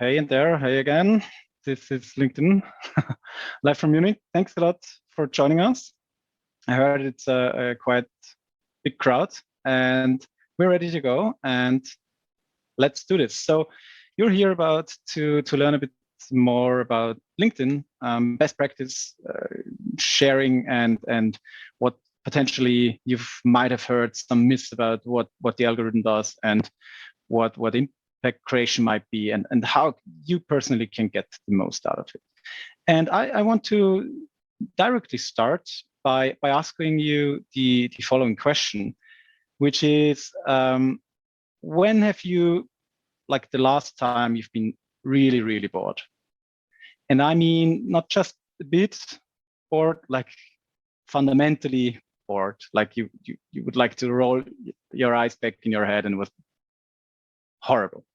Hey in there, hey again. This is LinkedIn, live from Munich. Thanks a lot for joining us. I heard it's a quite big crowd and we're ready to go and let's do this. So you're here about to learn a bit more about LinkedIn, best practice sharing and what potentially you might have heard some myths about what the algorithm does and what impact creation might be and how you personally can get the most out of it. And I want to directly start by asking you the following question, which is when have you, like the last time you've been really, really bored? And I mean, not just a bit bored, like fundamentally bored, like you would like to roll your eyes back in your head and it was horrible.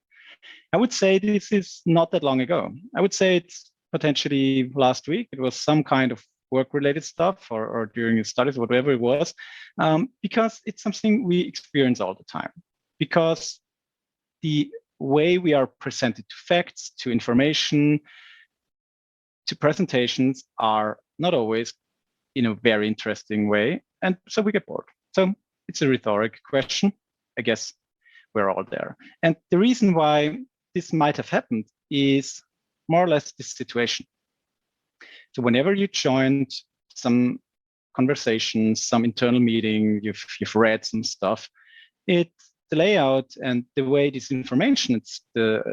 I would say this is not that long ago. I would say it's potentially last week. It was some kind of work-related stuff or during your studies, whatever it was, because it's something we experience all the time. Because the way we are presented to facts, to information, to presentations are not always in a very interesting way. And so we get bored. So it's a rhetoric question. I guess we're all there. And the reason why this might have happened is more or less this situation. So whenever you joined some conversations, some internal meeting, you've read some stuff, the layout and the way this information,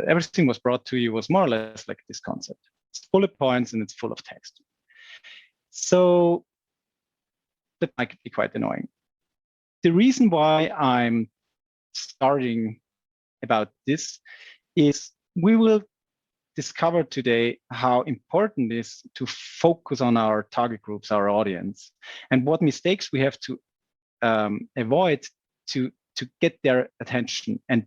everything was brought to you was more or less like this concept. It's bullet points and it's full of text. So that might be quite annoying. The reason why I'm starting about this is we will discover today how important it is to focus on our target groups, our audience, and what mistakes we have to avoid to get their attention and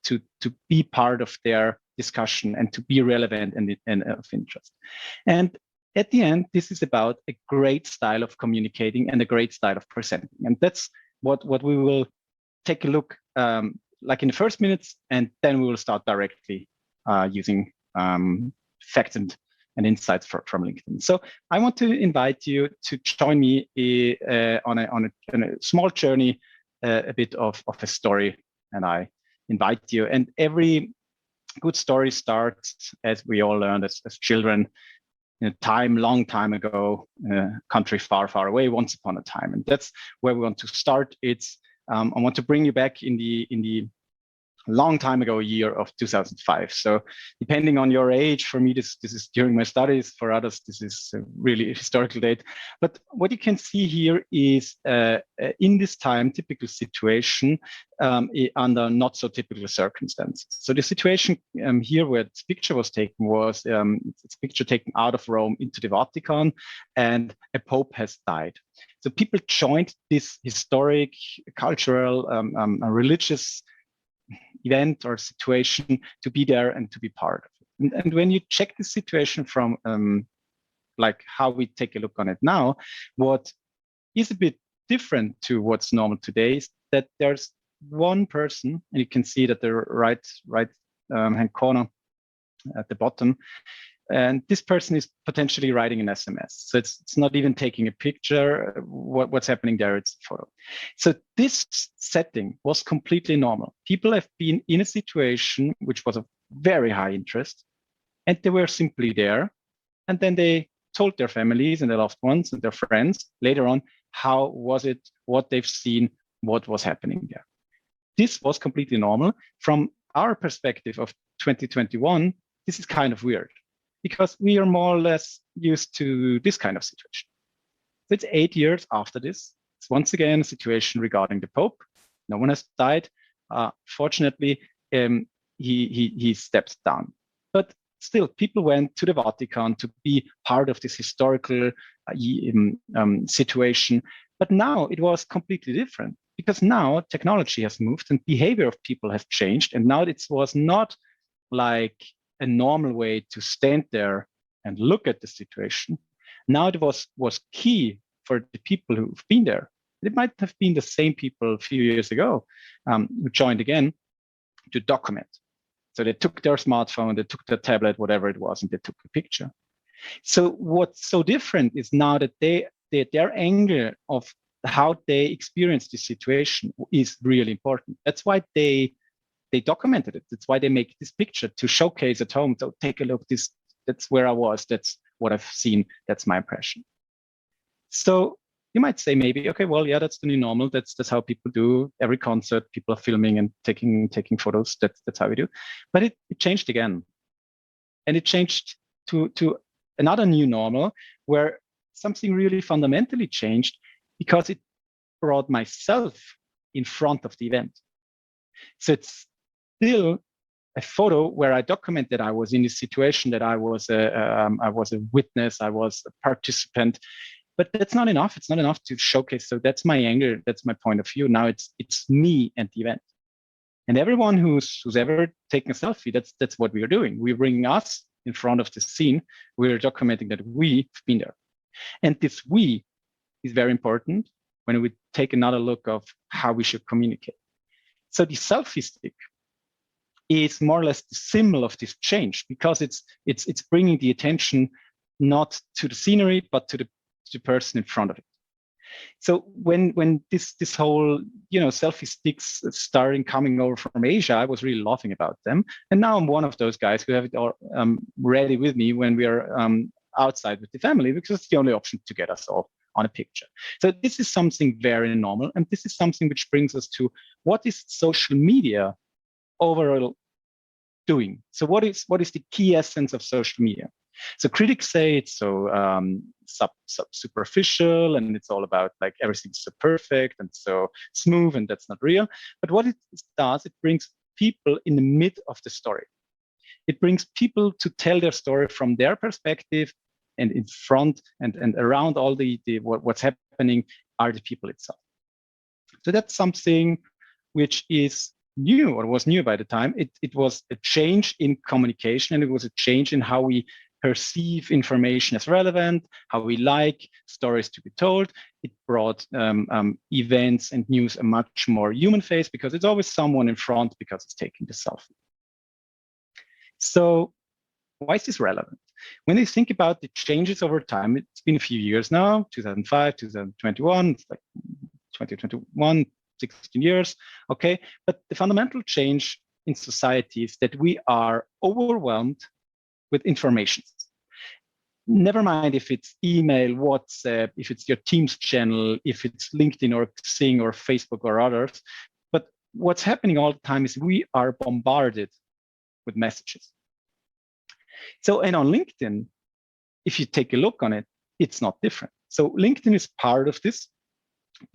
to be part of their discussion and to be relevant and of interest. And at the end, this is about a great style of communicating and a great style of presenting. And that's what we will take a look like in the first minutes, and then we will start directly using facts and insights from LinkedIn. So I want to invite you to join me on a small journey, a bit of a story, and I invite you. And every good story starts, as we all learned as children, in a long time ago, country far, far away, once upon a time. And that's where we want to start. It's I want to bring you back in the long time ago, year of 2005. So depending on your age, for me, this is during my studies. For others, this is a really historical date. But what you can see here is in this time, typical situation under not so typical circumstances. So the situation here where this picture was taken was it's a picture taken out of Rome into the Vatican, and a pope has died. So people joined this historic, cultural, religious event or situation to be there and to be part of it. And when you check the situation from like how we take a look on it now, what is a bit different to what's normal today is that there's one person, and you can see that the right hand corner at the bottom, and this person is potentially writing an SMS. So it's not even taking a picture. What's happening there, it's a photo. So this setting was completely normal. People have been in a situation which was of very high interest, and they were simply there. And then they told their families and their loved ones and their friends later on, how was it, what they've seen, what was happening there. This was completely normal. From our perspective of 2021, this is kind of weird, because we are more or less used to this kind of situation. So it's 8 years after this. It's once again a situation regarding the Pope. No one has died. Fortunately, he stepped down. But still, people went to the Vatican to be part of this historical situation. But now it was completely different, because now technology has moved and behavior of people has changed. And now it was not like a normal way to stand there and look at the situation. Now it was key for the people who've been there. It might have been the same people a few years ago who joined again to document. So they took their smartphone, they took their tablet, whatever it was, and they took a picture. So what's so different is now that their angle of how they experience the situation is really important. That's why they documented it. That's why they make this picture to showcase at home. So take a look. That's where I was. That's what I've seen. That's my impression. So you might say maybe, okay, well, yeah, that's the new normal. That's how people do every concert. People are filming and taking photos. That's how we do. But it changed again, and it changed to another new normal where something really fundamentally changed because it brought myself in front of the event. So it's still a photo where I documented I was in this situation, that I was a witness, I was a participant. But that's not enough. It's not enough to showcase. So that's my angle. That's my point of view. Now it's me and the event. And everyone who's ever taken a selfie, that's what we are doing. We're bringing us in front of the scene. We're documenting that we've been there. And this we is very important when we take another look of how we should communicate. So the selfie stick is more or less the symbol of this change, because it's bringing the attention not to the scenery, but to the person in front of it. So when this whole selfie sticks starting coming over from Asia, I was really laughing about them. And now I'm one of those guys who have it all ready with me when we are outside with the family, because it's the only option to get us all on a picture. So this is something very normal, and this is something which brings us to what is social media overall doing. So what is the key essence of social media? So critics say it's so superficial, and it's all about like everything's so perfect and so smooth, and that's not real. But what it does, it brings people in the mid of the story. It brings people to tell their story from their perspective, and in front and around all what's happening are the people itself. So that's something which is new, or was new by the time. It was a change in communication, and it was a change in how we perceive information as relevant, how we like stories to be told. It brought events and news a much more human face, because it's always someone in front because it's taking the selfie. So why is this relevant? When you think about the changes over time, it's been a few years now, 2005, 2021, it's like 2021, 16 years, okay? But the fundamental change in society is that we are overwhelmed with information. Never mind if it's email, WhatsApp, if it's your Teams channel, if it's LinkedIn or Xing or Facebook or others. But what's happening all the time is we are bombarded with messages. So, and on LinkedIn, if you take a look on it, it's not different. So LinkedIn is part of this,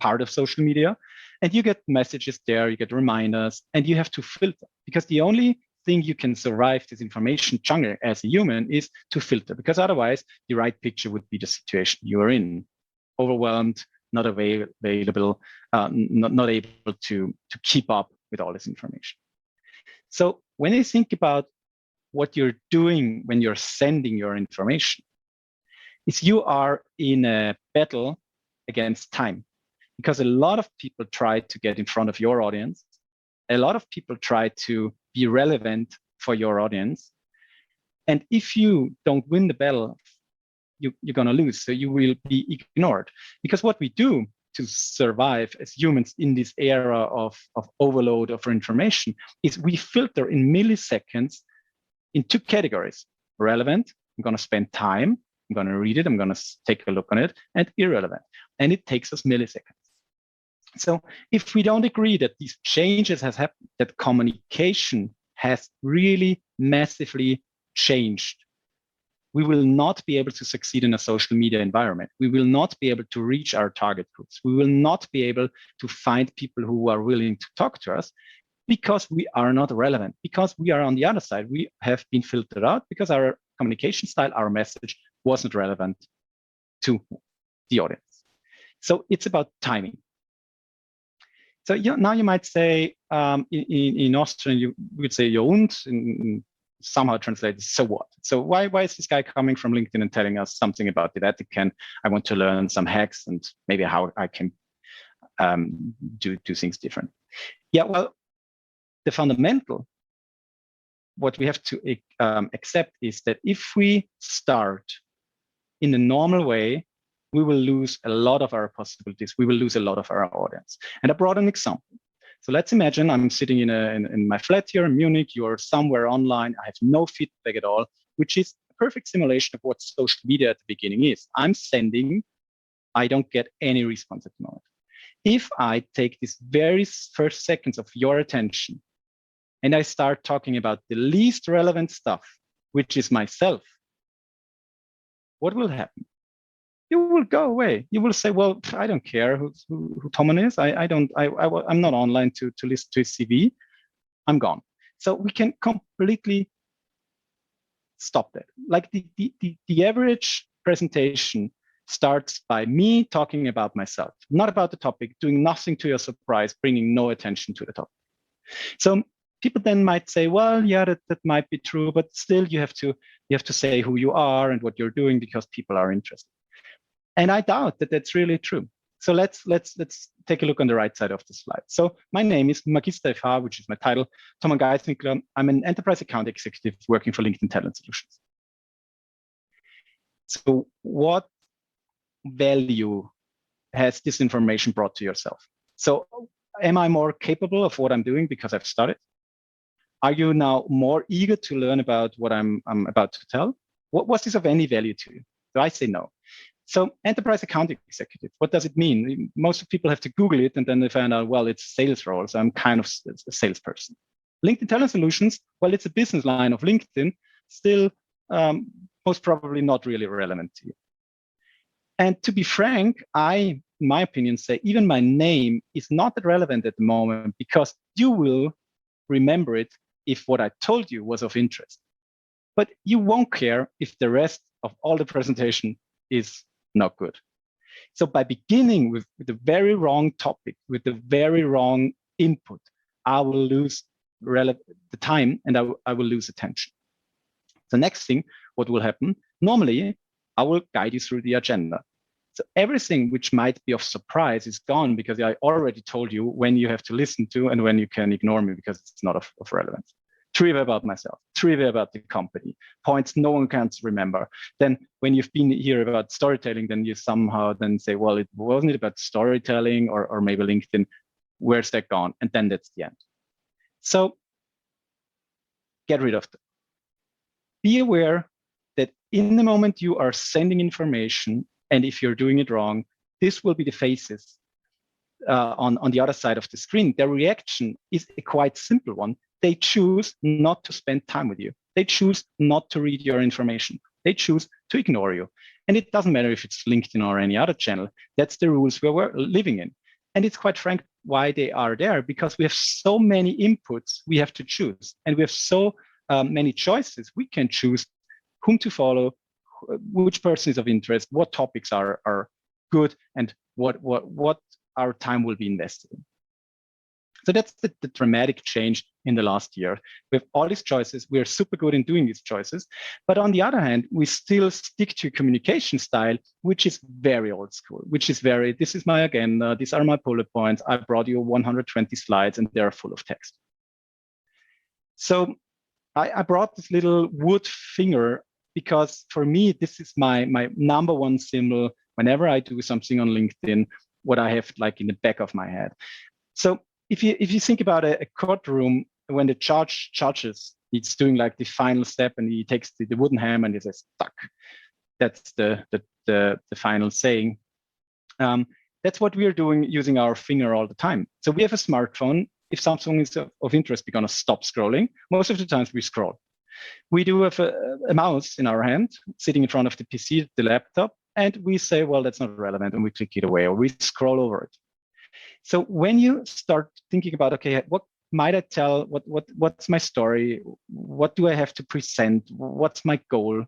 part of social media, and you get messages there, you get reminders, and you have to filter, because the only thing you can survive this information jungle as a human is to filter, because otherwise the right picture would be the situation you are in, overwhelmed, not available, not able to keep up with all this information. So when you think about what you're doing when you're sending your information, is you are in a battle against time, because a lot of people try to get in front of your audience. A lot of people try to be relevant for your audience. And if you don't win the battle, you're going to lose. So you will be ignored, because what we do to survive as humans in this era of overload of information is we filter in milliseconds in two categories: relevant, I'm going to spend time, I'm going to read it, I'm going to take a look on it, and irrelevant. And it takes us milliseconds. So if we don't agree that these changes has happened, that communication has really massively changed, we will not be able to succeed in a social media environment. We will not be able to reach our target groups. We will not be able to find people who are willing to talk to us, because we are not relevant, because we are on the other side. We have been filtered out because our communication style, our message wasn't relevant to the audience. So it's about timing. So now you might say, in Austrian, you would say "ja und," somehow translated "so what." So why is this guy coming from LinkedIn and telling us something about the Vatican? I want to learn some hacks and maybe how I can do things different. Yeah, well, the fundamental what we have to accept is that if we start in the normal way, we will lose a lot of our possibilities. We will lose a lot of our audience. And I brought an example. So let's imagine I'm sitting in my flat here in Munich. You're somewhere online. I have no feedback at all, which is a perfect simulation of what social media at the beginning is. I'm sending, I don't get any response at the moment. If I take these very first seconds of your attention and I start talking about the least relevant stuff, which is myself, what will happen? You will go away. You will say, well, I don't care who Thoman is. I'm not online to listen to his CV. I'm gone. So we can completely stop that. Like the average presentation starts by me talking about myself, not about the topic, doing nothing to your surprise, bringing no attention to the topic. So people then might say, well, yeah, that might be true, but still you have to say who you are and what you're doing because people are interested. And I doubt that that's really true. So let's take a look on the right side of the slide. So my name is Magister FH, which is my title, Thomas Geiswinkler. I'm an enterprise account executive working for LinkedIn Talent Solutions. So what value has this information brought to yourself? So am I more capable of what I'm doing because I've studied? Are you now more eager to learn about what I'm about to tell? Was this of any value to you? So I say no. So enterprise account executive, what does it mean? Most people have to Google it and then they find out, well, it's a sales role. So I'm kind of a salesperson. LinkedIn Talent Solutions, well, it's a business line of LinkedIn, still most probably not really relevant to you. And to be frank, in my opinion, say even my name is not that relevant at the moment because you will remember it if what I told you was of interest. But you won't care if the rest of all the presentation is not good. So by beginning with the very wrong topic, with the very wrong input, I will lose the time and I will lose attention. The next thing, what will happen? Normally, I will guide you through the agenda. So everything which might be of surprise is gone because I already told you when you have to listen to and when you can ignore me because it's not of relevance. Trivia about myself, trivia about the company, points no one can remember. Then when you've been here about storytelling, then you somehow then say, well, it wasn't about storytelling or maybe LinkedIn, where's that gone? And then that's the end. So get rid of them. Be aware that in the moment you are sending information, and if you're doing it wrong, this will be the faces on the other side of the screen. Their reaction is a quite simple one. They choose not to spend time with you. They choose not to read your information. They choose to ignore you. And it doesn't matter if it's LinkedIn or any other channel. That's the rules we're living in. And it's quite frank why they are there, because we have so many inputs we have to choose. And we have so many choices. We can choose whom to follow, which person is of interest, what topics are good, and what our time will be invested in. So that's the dramatic change in the last year. We have all these choices. We are super good in doing these choices. But on the other hand, we still stick to a communication style, which is very old school, which is very, this is my agenda, these are my bullet points. I brought you 120 slides and they're full of text. So I brought this little wood finger because for me, this is my number one symbol whenever I do something on LinkedIn, what I have like in the back of my head. So if you think about a courtroom, when the judges, he's doing like the final step and he takes the wooden hammer and he says, "Stuck." That's the final saying. That's what we are doing using our finger all the time. So we have a smartphone. If something is of interest, we're going to stop scrolling. Most of the times we scroll. We do have a mouse in our hand, sitting in front of the PC, the laptop, and we say, well, that's not relevant, and we click it away, or we scroll over it. So when you start thinking about, okay, what might I tell? What's my story? What do I have to present? What's my goal?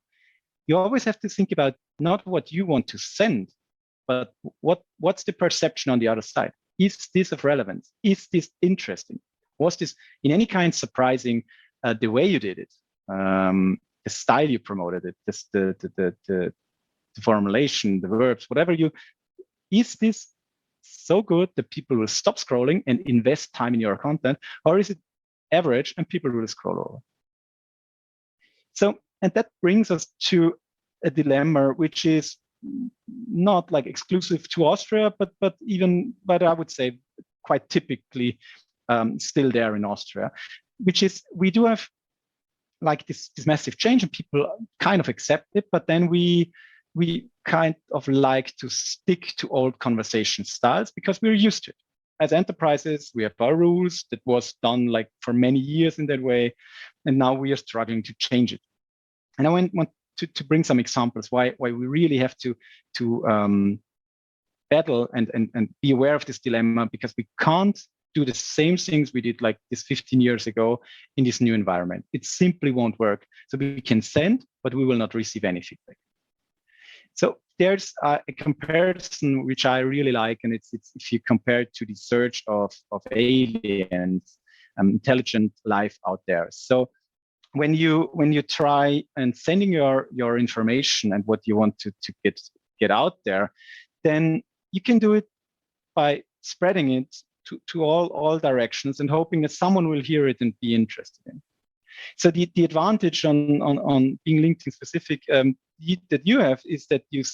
You always have to think about not what you want to send, but what's the perception on the other side? Is this of relevance? Is this interesting? Was this in any kind surprising the way you did it? The style you promoted it, the formulation, the verbs, whatever is this so good that people will stop scrolling and invest time in your content, or is it average and people will scroll over? So, and that brings us to a dilemma, which is not like exclusive to Austria, but I would say quite typically still there in Austria, which is we do have like this massive change and people kind of accept it, but then we kind of like to stick to old conversation styles because we're used to it. As enterprises, we have our rules that was done like for many years in that way, and now we are struggling to change it. And I want to bring some examples why we really have to battle and be aware of this dilemma, because we can't do the same things we did like this 15 years ago in this new environment. It simply won't work. So we can send, but we will not receive any feedback. So there's a comparison which I really like, and it's if you compare it to the search of aliens, intelligent life out there. So when you try and sending your information and what you want to get out there, then you can do it by spreading it to all directions and hoping that someone will hear it and be interested in. So the advantage on being LinkedIn specific that you have is that you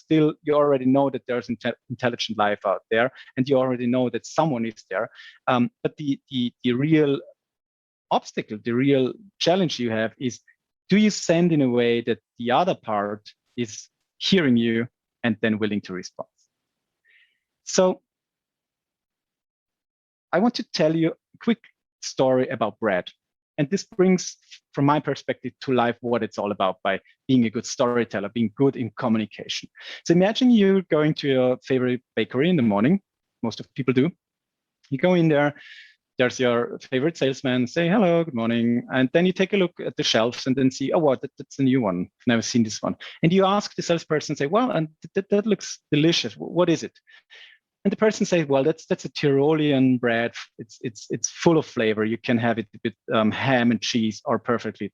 already know that there's intelligent life out there, and you already know that someone is there. But the real obstacle, the real challenge you have is, do you send in a way that the other part is hearing you and then willing to respond? So I want to tell you a quick story about bread. And this brings, from my perspective, to life what it's all about by being a good storyteller, being good in communication. So imagine you going to your favorite bakery in the morning. Most of people do. You go in there, there's your favorite salesman, say, hello, good morning. And then you take a look at the shelves and then see, oh, wow, that's a new one. I've never seen this one. And you ask the salesperson, say, well, and that looks delicious. What is it? And the person says, well, that's a Tyrolean bread. It's full of flavor. You can have it with ham and cheese or perfectly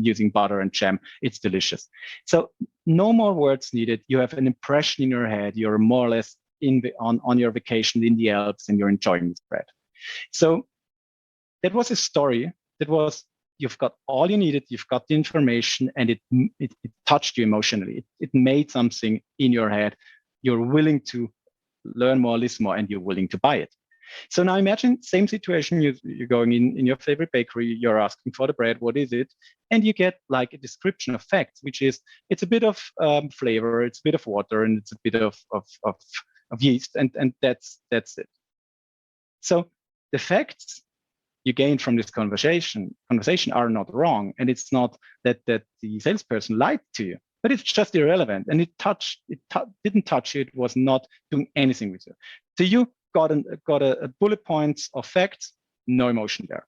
using butter and jam. It's delicious. So no more words needed. You have an impression in your head. You're more or less on your vacation in the Alps and you're enjoying this bread. So that was a story that was, you've got all you needed. You've got the information, and it touched you emotionally. It made something in your head. You're willing to learn more, listen more, and you're willing to buy it. So now imagine same situation. You're going in your favorite bakery. You're asking for the bread. What is it? And you get like a description of facts, which is it's a bit of flavor, it's a bit of water, and it's a bit of yeast, and that's it. So the facts you gain from this conversation are not wrong, and it's not that the salesperson lied to you, but it's just irrelevant, and it didn't touch you. It was not doing anything with you. So you got a bullet points of facts, no emotion there.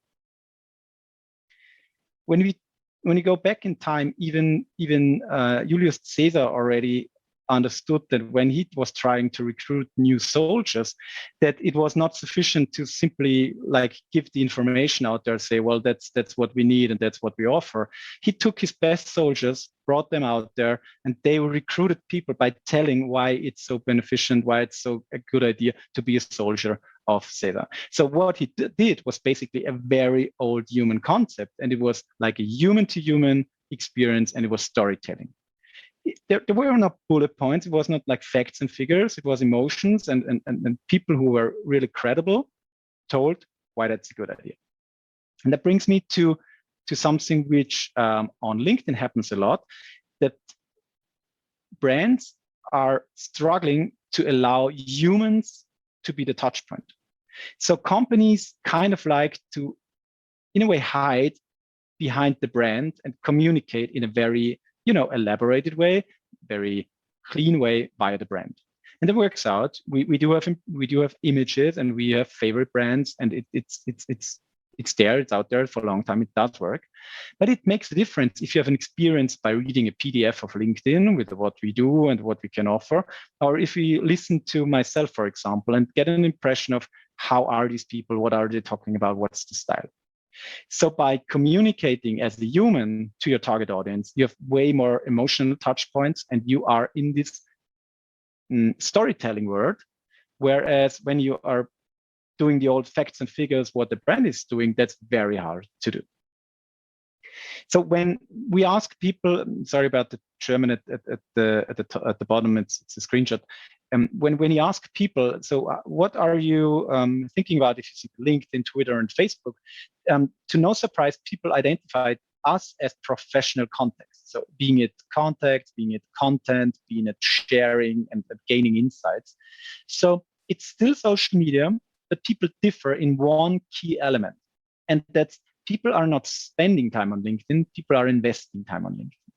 When you go back in time, even Julius Caesar already understood that when he was trying to recruit new soldiers, that it was not sufficient to simply like give the information out there, say, well, that's what we need and that's what we offer. He took his best soldiers, brought them out there, and they recruited people by telling why it's so beneficent, why it's so a good idea to be a soldier of Caesar. So what he did was basically a very old human concept, and it was like a human to human experience, and it was storytelling. There were not bullet points. It was not like facts and figures. It was emotions and people who were really credible told why that's a good idea. And that brings me to something which on LinkedIn happens a lot, that brands are struggling to allow humans to be the touch point. So companies kind of like to, in a way, hide behind the brand and communicate in a very elaborated way, very clean way via the brand. And it works out. We do have images, and we have favorite brands, and it's there, it's out there for a long time. It does work, but it makes a difference if you have an experience by reading a PDF of LinkedIn with what we do and what we can offer, or if we listen to myself, for example, and get an impression of how are these people, what are they talking about, what's the style. So by communicating as a human to your target audience, you have way more emotional touch points, and you are in this storytelling world. Whereas when you are doing the old facts and figures, what the brand is doing, that's very hard to do. So when we ask people, sorry about the German at the bottom, it's a screenshot. When you ask people, so what are you thinking about if you see LinkedIn, Twitter, and Facebook? To no surprise, people identified us as professional context. So being it context, being it content, being it sharing and gaining insights. So it's still social media, but people differ in one key element. And that's people are not spending time on LinkedIn, people are investing time on LinkedIn.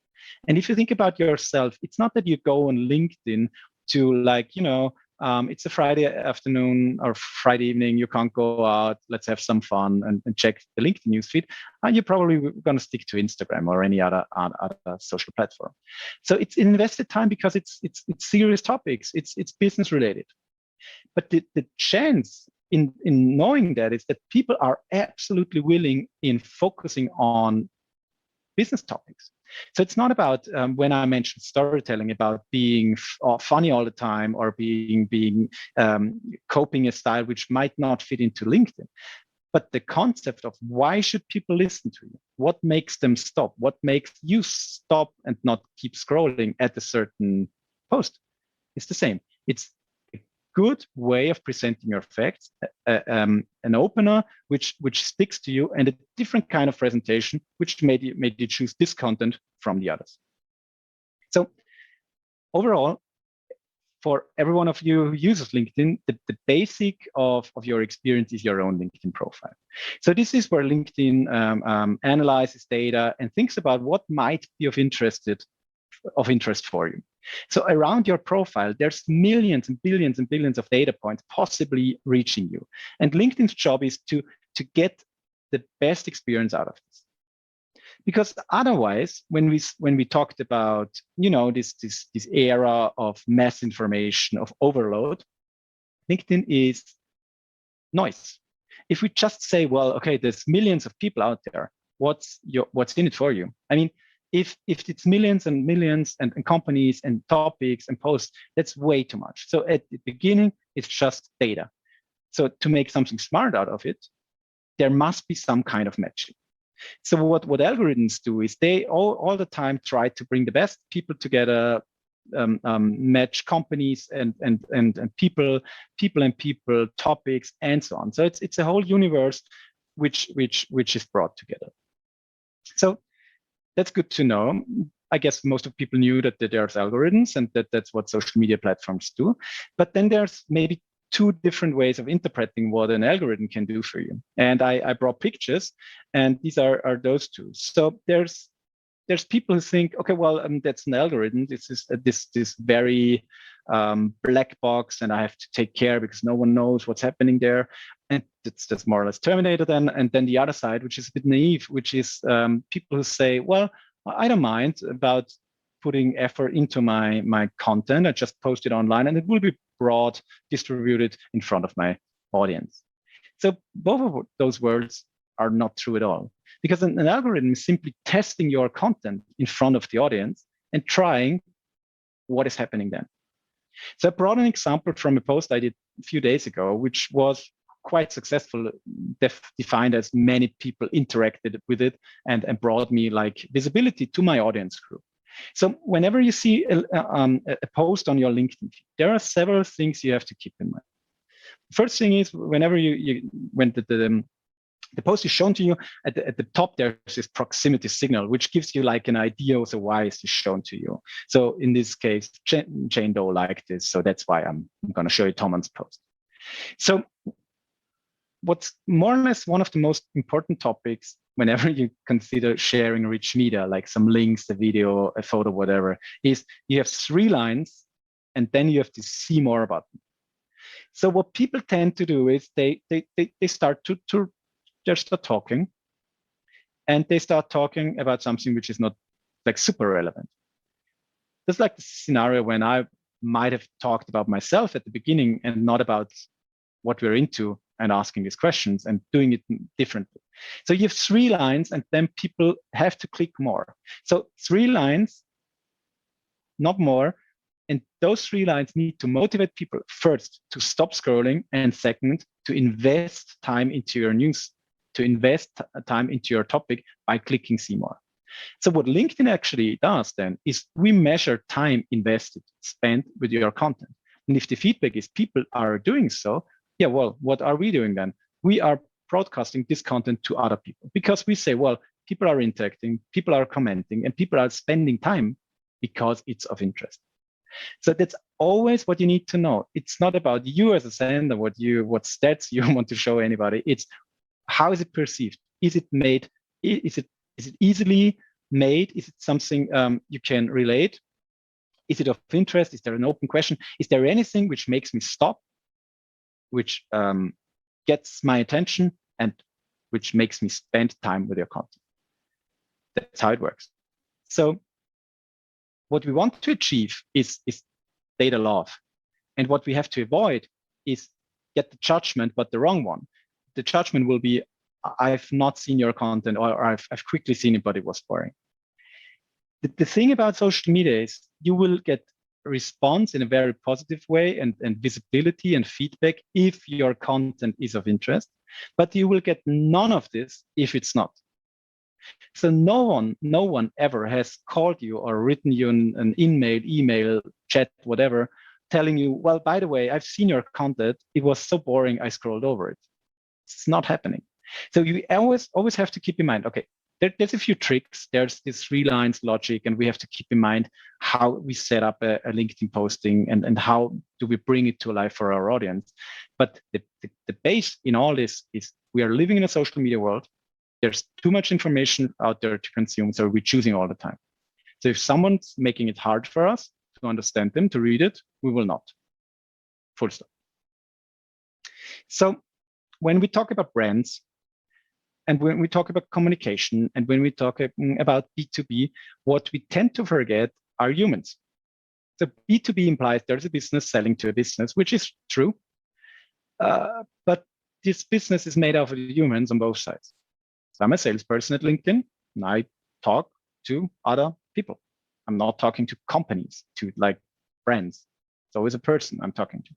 And if you think about yourself, it's not that you go on LinkedIn to like, it's a Friday afternoon or Friday evening, you can't go out, let's have some fun and check the LinkedIn newsfeed. You're probably going to stick to Instagram or any other social platform. So it's invested time because it's serious topics, it's business related. But the chance in knowing that is that people are absolutely willing in focusing on business topics. So it's not about when I mentioned storytelling about being funny all the time or being coping a style which might not fit into LinkedIn. But the concept of why should people listen to you? What makes them stop? What makes you stop and not keep scrolling at a certain post? It's the same. It's a good way of presenting your facts, an opener which sticks to you, and a different kind of presentation which made you choose this content from the others. So overall, for every one of you who uses LinkedIn, the basic of your experience is your own LinkedIn profile. So this is where LinkedIn analyzes data and thinks about what might be of interest for you. So around your profile, there's millions and billions and billions of data points possibly reaching you. And LinkedIn's job is to get the best experience out of this. Because otherwise, when we talked about this era of mass information, of overload, LinkedIn is noise. If we just say, well, okay, there's millions of people out there, what's in it for you? I mean, if it's millions and millions and companies and topics and posts, that's way too much. So at the beginning, it's just data. So to make something smart out of it, there must be some kind of matching. So what algorithms do is they all the time try to bring the best people together, match companies and people, topics, and so on. So it's a whole universe which is brought together. So that's good to know. I guess most of people knew that there's algorithms and that's what social media platforms do. But then there's maybe two different ways of interpreting what an algorithm can do for you. And I brought pictures, and these are those two. So there's people who think, okay, well, that's an algorithm. This is this very black box, and I have to take care because no one knows what's happening there. And that's more or less Terminator then. And then the other side, which is a bit naive, which is people who say, well, I don't mind about putting effort into my content. I just post it online and it will be broad distributed in front of my audience. So both of those words are not true at all, because an algorithm is simply testing your content in front of the audience and trying what is happening then. So I brought an example from a post I did a few days ago, which was quite successful, defined as many people interacted with it and brought me like visibility to my audience group. So whenever you see a post on your LinkedIn feed, there are several things you have to keep in mind. First thing is whenever when the post is shown to you, at the top there's this proximity signal, which gives you like an idea also why is this shown to you. So in this case, Jane Doe liked this, so that's why I'm going to show you Thomas' post. So what's more or less one of the most important topics whenever you consider sharing rich media, like some links, a video, a photo, whatever, is you have 3 lines and then you have to see more button. So what people tend to do is they start to start talking, and they start talking about something which is not like super relevant. That's like the scenario when I might have talked about myself at the beginning and not about what we're into and asking these questions and doing it differently. So you have 3 lines and then people have to click more. So 3 lines, not more. And those 3 lines need to motivate people first to stop scrolling, and second, to invest time into your news to invest time into your topic by clicking see more. So what LinkedIn actually does then is we measure time invested, spent with your content. And if the feedback is people are doing so, yeah, well, what are we doing then? We are broadcasting this content to other people because we say, well, people are interacting, people are commenting, and people are spending time because it's of interest. So that's always what you need to know. It's not about you as a sender, what stats you want to show anybody. It's how is it perceived? Is it made? Is it easily made? Is it something you can relate? Is it of interest? Is there an open question? Is there anything which makes me stop, which gets my attention, and which makes me spend time with your content? That's how it works. So what we want to achieve is data love. And what we have to avoid is get the judgment, but the wrong one. The judgment will be, I've not seen your content, or I've quickly seen it, but it was boring. The thing about social media is you will get a response in a very positive way and visibility and feedback if your content is of interest, but you will get none of this if it's not. So no one ever has called you or written you an email, chat, whatever, telling you, well, by the way, I've seen your content. It was so boring, I scrolled over it. It's not happening. So you always have to keep in mind, okay, there's a few tricks. There's this 3 lines logic, and we have to keep in mind how we set up a LinkedIn posting and how do we bring it to life for our audience. But the base in all this is we are living in a social media world. There's too much information out there to consume, so we're choosing all the time. So if someone's making it hard for us to understand them, to read it, we will not. Full stop. So when we talk about brands, and when we talk about communication, and when we talk about B2B, what we tend to forget are humans. So B2B implies there's a business selling to a business, which is true. But this business is made up of humans on both sides. So I'm a salesperson at LinkedIn, and I talk to other people. I'm not talking to companies, to like brands. It's always a person I'm talking to.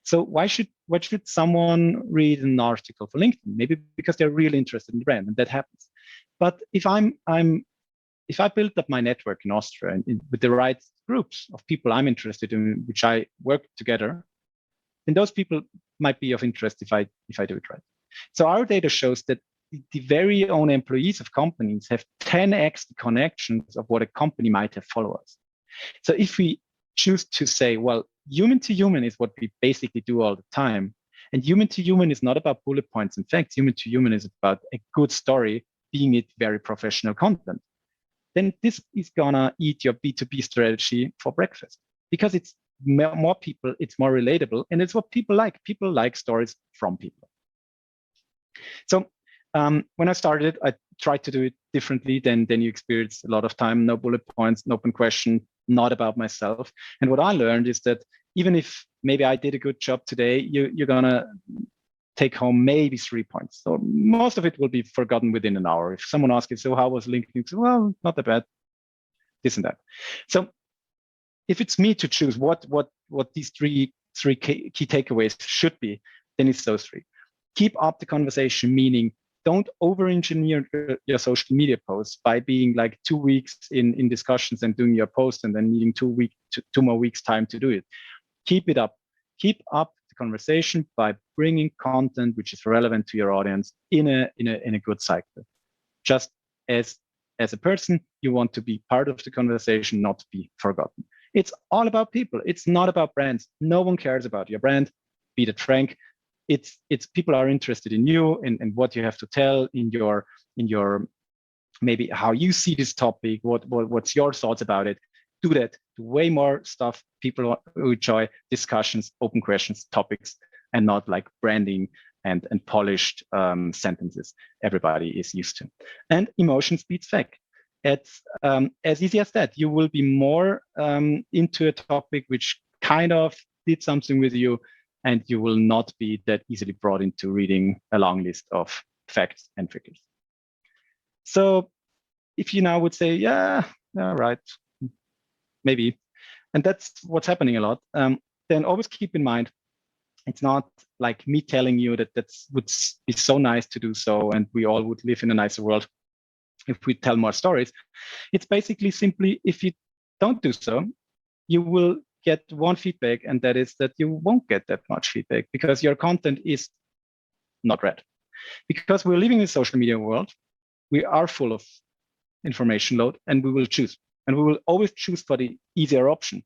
So why should someone read an article for LinkedIn? Maybe because they're really interested in the brand, and that happens. But if I build up my network in Austria and with the right groups of people I'm interested in, which I work together, then those people might be of interest if I do it right. So our data shows that the very own employees of companies have 10x the connections of what a company might have followers. So if we choose to say, well, human to human is what we basically do all the time. And human to human is not about bullet points and facts. Human to human is about a good story, being it very professional content. Then this is gonna eat your B2B strategy for breakfast because it's more people, it's more relatable, and it's what people like. People like stories from people. So when I started, I tried to do it differently than you experience a lot of time, no bullet points, no open question, not about myself. And what I learned is that even if maybe I did a good job today, you're gonna take home maybe 3 points. So most of it will be forgotten within an hour. If someone asks you, so how was LinkedIn? So, well, not that bad, this and that. So if it's me to choose what these three key takeaways should be, then it's those 3. Keep up the conversation, meaning don't over-engineer your social media posts by being like 2 weeks in discussions and doing your post and then needing 2 more weeks time to do it. Keep it up. Keep up the conversation by bringing content which is relevant to your audience in a good cycle. Just as a person, you want to be part of the conversation, not to be forgotten. It's all about people. It's not about brands. No one cares about your brand. Be that frank. It's people are interested in you and what you have to tell in your maybe how you see this topic, what's your thoughts about it. Do that. Do way more stuff. People who enjoy discussions, open questions, topics, and not like branding and polished sentences everybody is used to. And emotion speeds fact. It's as easy as that. You will be more into a topic which kind of did something with you, and you will not be that easily brought into reading a long list of facts and figures. So if you now would say, yeah, right, maybe, and that's what's happening a lot, then always keep in mind, It's not like me telling you that would be so nice to do so, and we all would live in a nicer world if we tell more stories. It's basically simply, if you don't do so, you will get one feedback, and that is that you won't get that much feedback because your content is not read. Because we're living in a social media world, we are full of information load, and we will choose. And we will always choose for the easier option,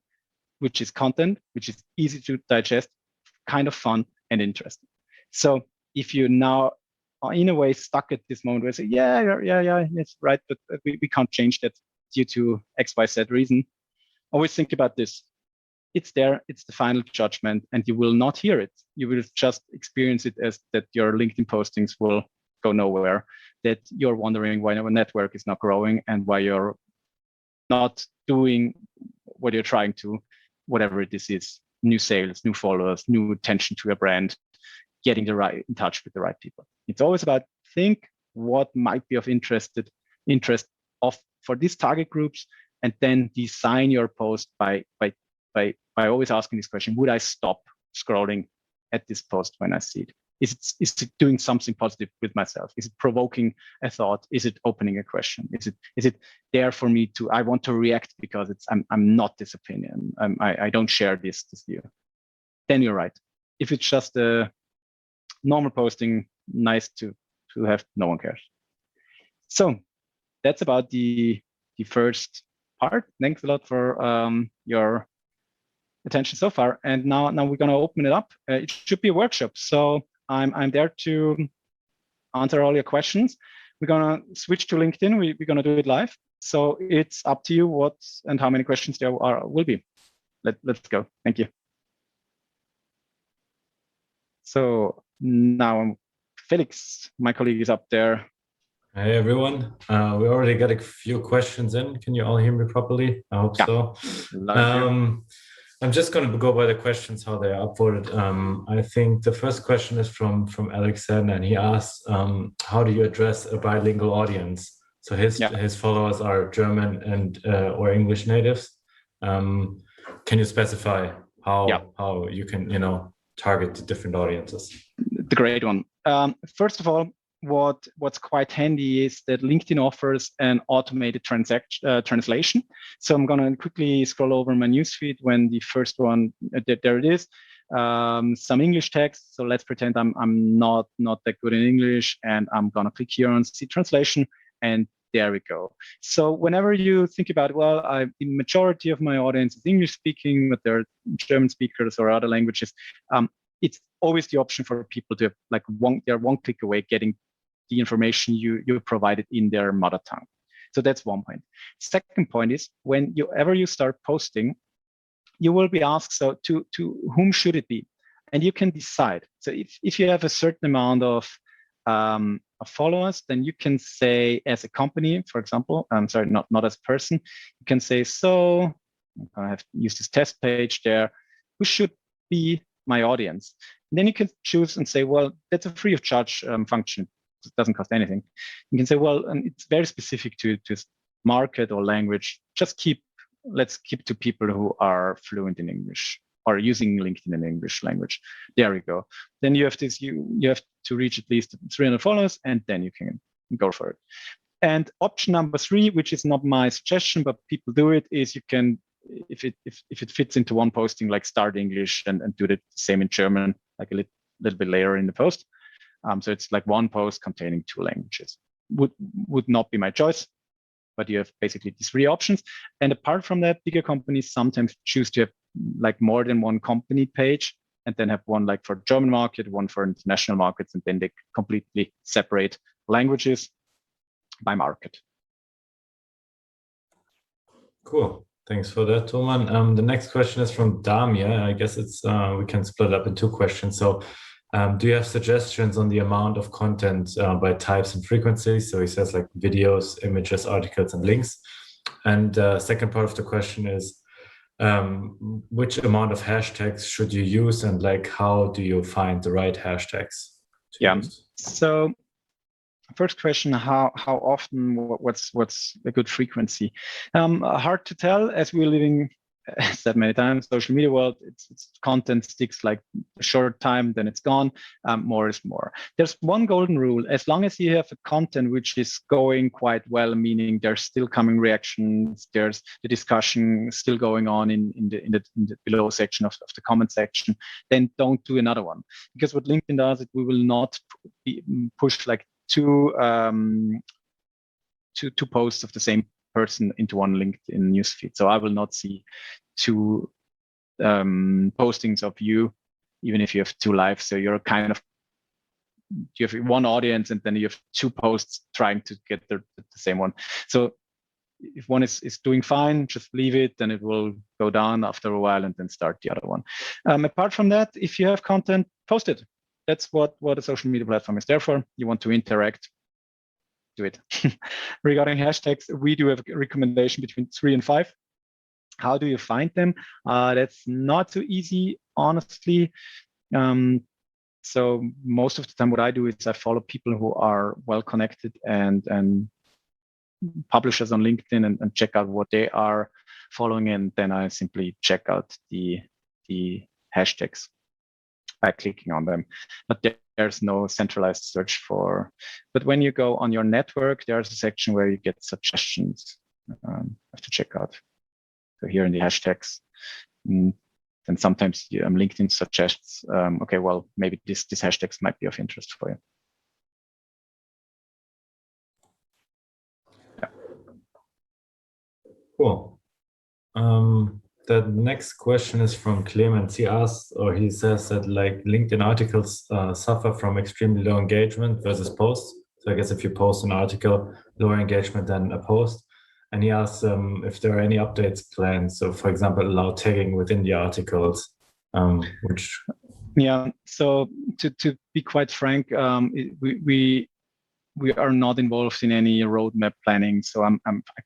which is content, which is easy to digest, kind of fun and interesting. So if you now are in a way stuck at this moment where you say, yeah, that's right, but we can't change that due to X, Y, Z reason, always think about this. It's there, it's the final judgment, and you will not hear it. You will just experience it as that your LinkedIn postings will go nowhere, that you're wondering why your network is not growing and why you're not doing what you're trying to, whatever this is, new sales, new followers, new attention to your brand, getting in touch with the right people. It's always about think what might be of interest for these target groups, and then design your post by always asking this question: would I stop scrolling at this post when I see it? Is it doing something positive with myself? Is it provoking a thought? Is it opening a question? Is it there for me to? I want to react because I'm not this opinion. I don't share this view. Then you're right. If it's just a normal posting, nice to have, no one cares. So that's about the first part. Thanks a lot for your attention so far. And now we're going to open it up. It should be a workshop, so I'm there to answer all your questions. We're going to switch to LinkedIn. We're going to do it live. So it's up to you what and how many questions there will be. Let's go. Thank you. So now Felix, my colleague, is up there. Hey everyone, we already got a few questions in. Can you all hear me properly? I hope so. I'm just going to go by the questions, how they are upvoted. I think the first question is from Alexander, and he asks, how do you address a bilingual audience? So his followers are German and or English natives. Can you specify how you can target the different audiences? The great one. First of all, what's quite handy is that LinkedIn offers an automated translation. So I'm going to quickly scroll over my newsfeed when the first one, there it is, some English text. So let's pretend I'm not that good in English, and I'm going to click here on see translation, and there we go. So whenever you think about, well, the majority of my audience is English speaking, but there are German speakers or other languages, it's always the option for people to have they're one click away getting the information you provided in their mother tongue. So that's one point. Second point is, whenever you start posting, you will be asked, so to whom should it be? And you can decide. So if you have a certain amount of followers, then you can say, as a company, for example, I'm sorry, not as a person, you can say, so I have used this test page there, who should be my audience? And then you can choose and say, well, that's a free of charge function. It doesn't cost anything. You can say, well, and it's very specific to market or language. Let's keep to people who are fluent in English or using LinkedIn in English language. There we go. Then you have this, you have to reach at least 300 followers, and then you can go for it. And option number 3, which is not my suggestion, but people do it, is you can, if it fits into one posting, like start English and do the same in German, like a little bit later in the post. So it's like one post containing 2 languages. Would not be my choice, but you have basically these 3 options. And apart from that, bigger companies sometimes choose to have like more than one company page, and then have one like for German market, one for international markets, and then they completely separate languages by market. Cool. Thanks for that, Thoman. The next question is from Damia. I guess it's we can split up in 2 questions. So do you have suggestions on the amount of content by types and frequencies? So he says like videos, images, articles, and links. And second part of the question is, which amount of hashtags should you use, and like how do you find the right hashtags to use? So first question, how often, what's a good frequency? Hard to tell, as we're living said many times, social media world, it's content sticks like a short time, then it's gone. More is more. There's one golden rule: as long as you have a content which is going quite well, meaning there's still coming reactions, there's the discussion still going on in the below section of the comment section, then don't do another one. Because what LinkedIn does, it we will not push like two posts of the same person into one LinkedIn newsfeed. So I will not see two postings of you, even if you have two lives. So you're kind of, you have one audience and then you have two posts trying to get the same one. So if one is doing fine, just leave it, and it will go down after a while and then start the other one. Apart from that, if you have content, post it. That's what a social media platform is there for. You want to interact, do it. Regarding hashtags, we do have a recommendation between 3 and 5. How do you find them? That's not so easy, honestly. So most of the time what I do is I follow people who are well connected and publishers on LinkedIn and check out what they are following, and then I simply check out the hashtags by clicking on them. But there's no centralized search for. But when you go on your network, there's a section where you get suggestions. Have to check out. So here in the hashtags, and sometimes LinkedIn suggests, okay, well, maybe these hashtags might be of interest for you. Yeah. Cool. The next question is from Clemens. He asks, or he says that like LinkedIn articles suffer from extremely low engagement versus posts. So I guess if you post an article, lower engagement than a post. And he asks if there are any updates planned. So for example, allow tagging within the articles, which. Yeah, so to be quite frank, we are not involved in any roadmap planning, so I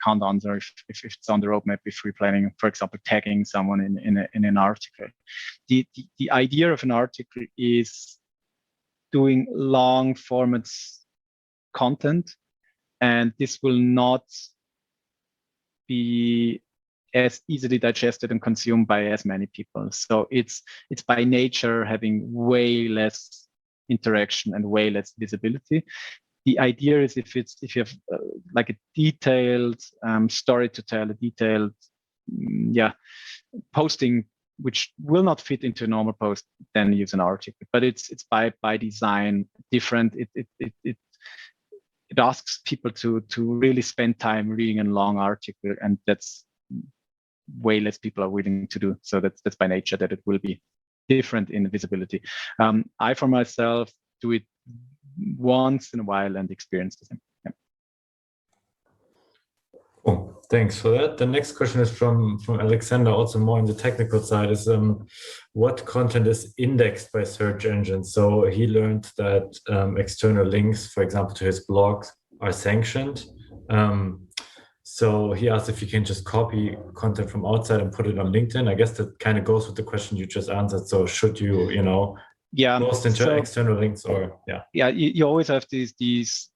can't answer if it's on the roadmap if we're planning, for example, tagging someone in an article. The idea of an article is doing long formats content, and this will not be as easily digested and consumed by as many people. So it's by nature having way less interaction and way less visibility. The idea is if you have like a detailed story to tell, a detailed posting which will not fit into a normal post, then use an article. But it's by design different. It asks people to really spend time reading a long article, and that's way less people are willing to do. So that's by nature that it will be different in visibility. I for myself do it once in a while and experience the same. Yeah. Cool. Thanks for that. The next question is from Alexander, also more on the technical side, is what content is indexed by search engines? So he learned that external links, for example, to his blogs are sanctioned. So he asked if you can just copy content from outside and put it on LinkedIn. I guess that kind of goes with the question you just answered. So should you, post into external links or you always have these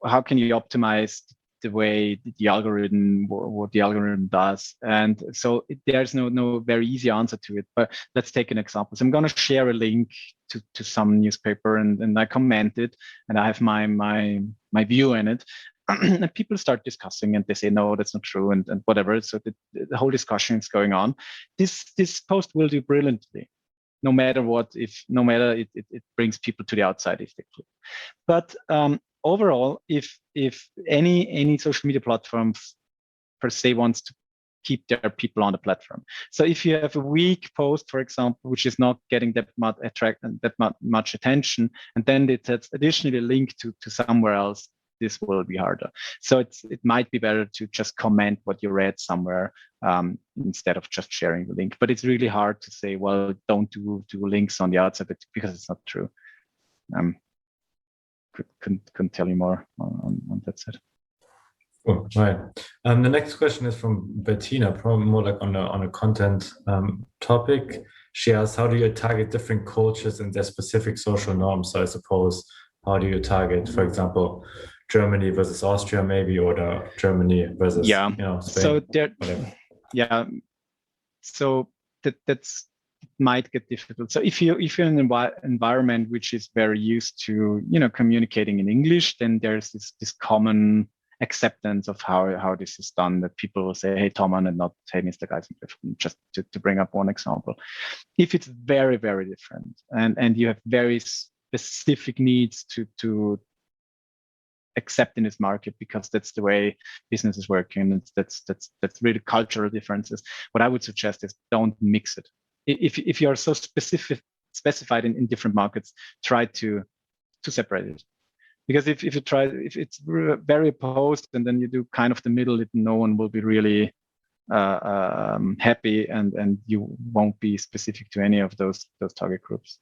how can you optimize the way the algorithm, what the algorithm does, and so there's no very easy answer to it. But let's take an example. So I'm going to share a link to some newspaper, and I comment it, and I have my view in it. And people start discussing, and they say, no, that's not true, and whatever. So the whole discussion is going on. This post will do brilliantly, no matter what, no matter it brings people to the outside if they click. But overall, if any social media platforms per se wants to keep their people on the platform. So if you have a weak post, for example, which is not getting that much attention, and then it has additionally a link to somewhere else, this will be harder. So it might be better to just comment what you read somewhere instead of just sharing the link. But it's really hard to say, well, don't do links on the outside because it's not true. Couldn't tell you more on that side. Oh, right. The next question is from Bettina, probably more like on a content topic. She asks, how do you target different cultures and their specific social norms? So I suppose, how do you target, for example, Germany versus Austria, maybe, or Germany versus Spain? So there, So that's might get difficult. So if you're in an environment which is very used to communicating in English, then there's this common acceptance of how this is done, that people will say, hey Tom, and not hey Mr. Geisendorf, just to bring up one example. If it's very, very different and you have very specific needs to accept in this market because that's the way business is working, and that's really cultural differences, what I would suggest is don't mix it. If you are so specified in different markets, try to separate it. Because if it's very opposed and then you do kind of the middle, no one will be really happy, and you won't be specific to any of those target groups.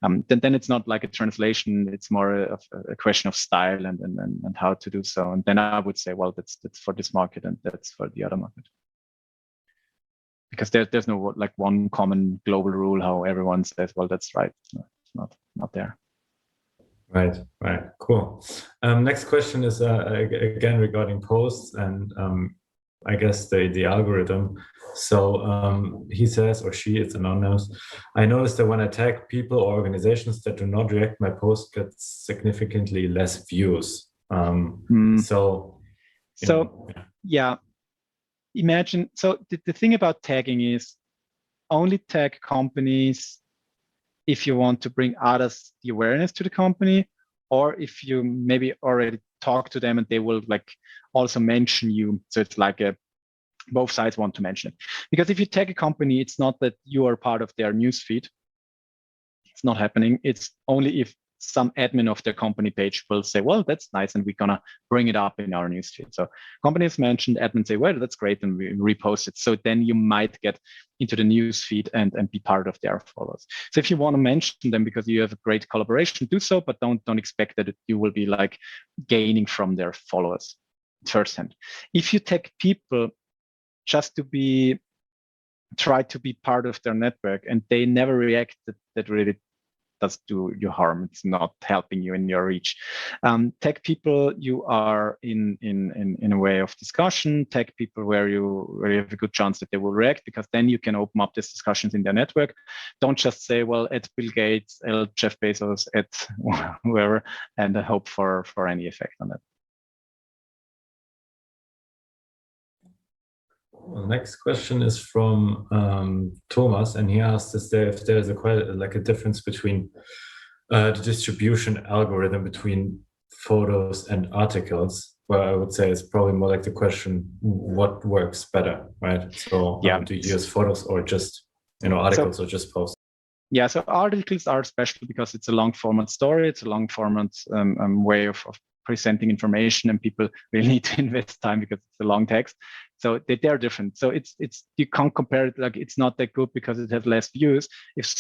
Then it's not like a translation; it's more of a question of style and how to do so. And then I would say, well, that's for this market and that's for the other market, because there's no like one common global rule how everyone says, well, that's right. No, it's not there. Right, cool. Next question is again regarding posts and I guess the algorithm. So he says, or she, it's anonymous, I noticed that when I tag people or organizations that do not react, my post gets significantly less views. Yeah. Imagine, so the thing about tagging is only tag companies if you want to bring others the awareness to the company, or if you maybe already talk to them and they will like also mention you. So it's like both sides want to mention it. Because if you tag a company, it's not that you are part of their newsfeed. It's not happening. It's only if some admin of their company page will say, well, that's nice, and we're gonna bring it up in our newsfeed. So companies mentioned, admin say, well, that's great, and we repost it. So then you might get into the newsfeed and be part of their followers. So if you want to mention them because you have a great collaboration, do so, but don't expect that you will be like gaining from their followers firsthand. If you tag people just to try to be part of their network and they never react, that really does do you harm. It's not helping you in your reach. Tag people you are in a way of discussion. Tag people where you have a good chance that they will react, because then you can open up these discussions in their network. Don't just say, well, at Bill Gates, at Jeff Bezos, at whoever, and hope for any effect on that. Well, next question is from Thomas, and he asked if there's a difference between the distribution algorithm between photos and articles. Well, I would say it's probably more like the question, what works better, right? So do you use photos or just articles or just posts? Yeah, so articles are special because it's a long format story. It's a long format way of presenting information, and people really need to invest time because it's a long text. So they're different. So it's you can't compare it, like it's not that good because it has less views. If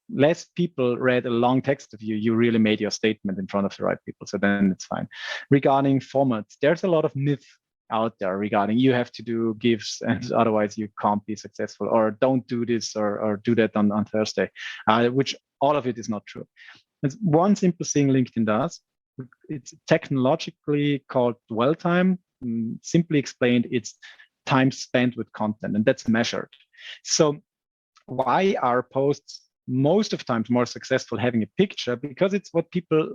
less people read a long text of you really made your statement in front of the right people. So then it's fine. Regarding formats, there's a lot of myth out there regarding you have to do GIFs and otherwise you can't be successful, or don't do this or do that on Thursday, which all of it is not true. There's one simple thing LinkedIn does. It's technologically called dwell time. Simply explained, it's time spent with content, and that's measured. So why are posts most of the times more successful having a picture? Because it's what people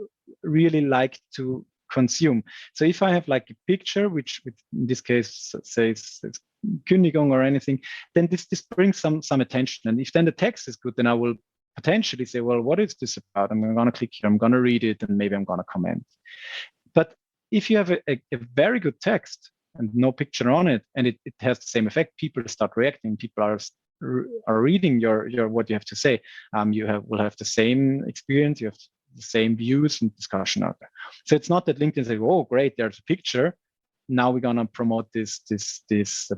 really like to consume. So if I have like a picture, which in this case says it's Kündigung or anything, then this brings some attention. And if then the text is good, then I will potentially say, well, what is this about? I'm going to click here, I'm going to read it, and maybe I'm going to comment. But if you have a very good text and no picture on it, and it has the same effect, people start reacting, people are reading your what you have to say. Will have the same experience, you have the same views and discussion out there. So it's not that LinkedIn says, oh, great, there's a picture, now we're going to promote this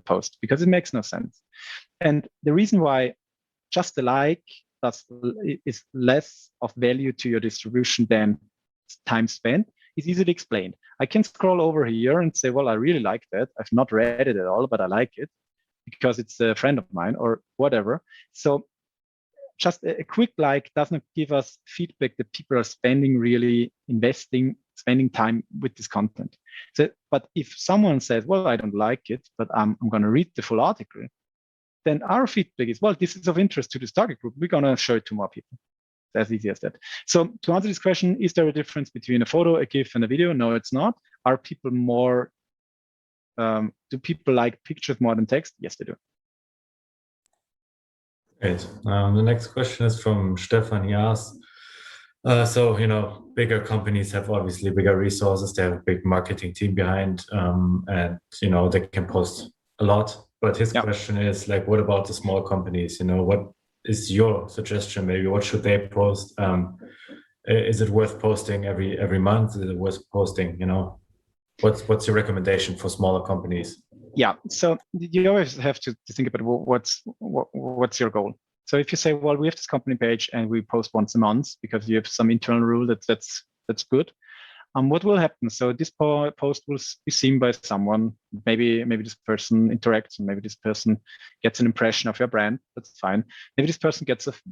post, because it makes no sense. And the reason why just a like is less of value to your distribution than time spent is easily explained. I can scroll over here and say, well, I really like that. I've not read it at all, but I like it because it's a friend of mine or whatever. So just a quick like doesn't give us feedback that people are spending time with this content. So, but if someone says, well, I don't like it, but I'm going to read the full article, then our feedback is, well, this is of interest to this target group. We're going to show it to more people. As easy as that. So to answer this question, is there a difference between a photo, a GIF, and a video? No, it's not. Are people more, do people like pictures more than text? Yes, they do. Great. The next question is from Stefan. He asks, so, bigger companies have obviously bigger resources. They have a big marketing team behind, and, they can post a lot. But his question is like, what about the small companies? What is your suggestion? Maybe what should they post? Is it worth posting every month? Is it worth posting? What's your recommendation for smaller companies? Yeah, so you always have to think about what's your goal. So if you say, well, we have this company page and we post once a month because you have some internal rule that's good. What will happen? So this post will be seen by someone. Maybe this person interacts, and maybe this person gets an impression of your brand. That's fine. Maybe this person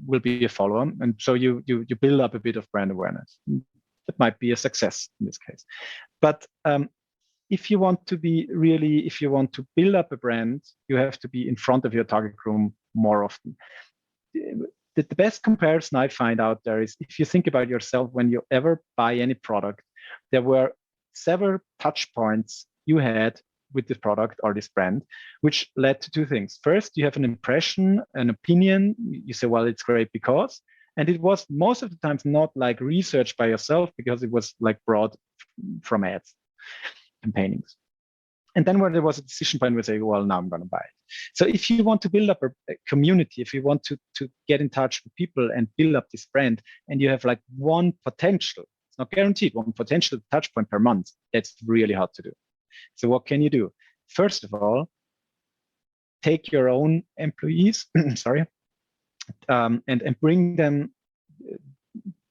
will be a follower, and so you build up a bit of brand awareness. That might be a success in this case. But if you want to build up a brand, you have to be in front of your target group more often. The best comparison I find out there is if you think about yourself when you ever buy any product, there were several touch points you had with this product or this brand, which led to two things. First, you have an impression, an opinion. You say, well, it's great because, and it was most of the times not like researched by yourself because it was like brought from ads, campaignings. And then when there was a decision point, we say, well, now I'm going to buy it. So if you want to build up a community, if you want to get in touch with people and build up this brand, and you have like one potential, it's not guaranteed, one potential touch point per month, that's really hard to do. So what can you do? First of all, take your own employees, sorry, and bring them,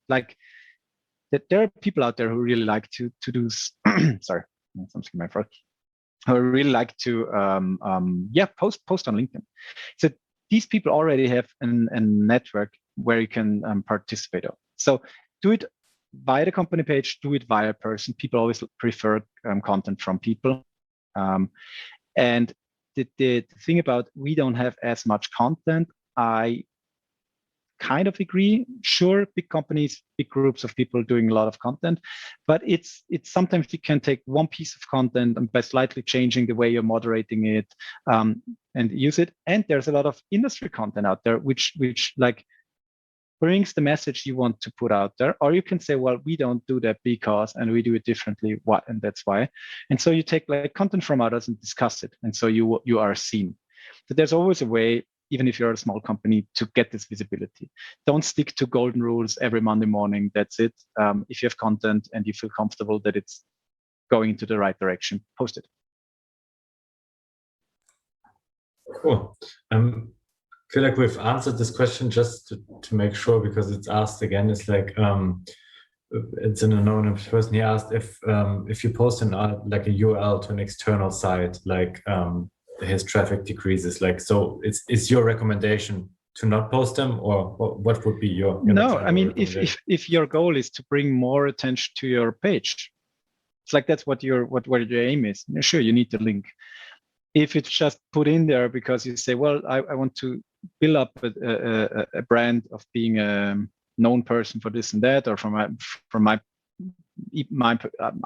like, that there are people out there who really like to do, sorry, something in my throat. I really like to post on LinkedIn. So these people already have a network where you can participate on. So do it via the company page, do it via person. People always prefer content from people. And the thing about we don't have as much content, I kind of agree. Sure, big companies, big groups of people doing a lot of content, but it's sometimes you can take one piece of content and by slightly changing the way you're moderating it and use it. And there's a lot of industry content out there which like brings the message you want to put out there. Or you can say, well, we don't do that because, and we do it differently. What? And that's why. And so you take like content from others and discuss it. And so you are seen. So there's always a way, even if you're a small company, to get this visibility. Don't stick to golden rules every Monday morning. That's it. If you have content and you feel comfortable that it's going into the right direction, post it. Cool. I feel like we've answered this question just to make sure, because it's asked again. It's like it's an anonymous person. He asked if you post like a URL to an external site, like his traffic decreases. Like, so it's your recommendation to not post them, or what would be your no? I mean, if your goal is to bring more attention to your page, it's like that's what your aim is. Sure, you need the link. If it's just put in there because you say, well, I want to build up a brand of being a known person for this and that, or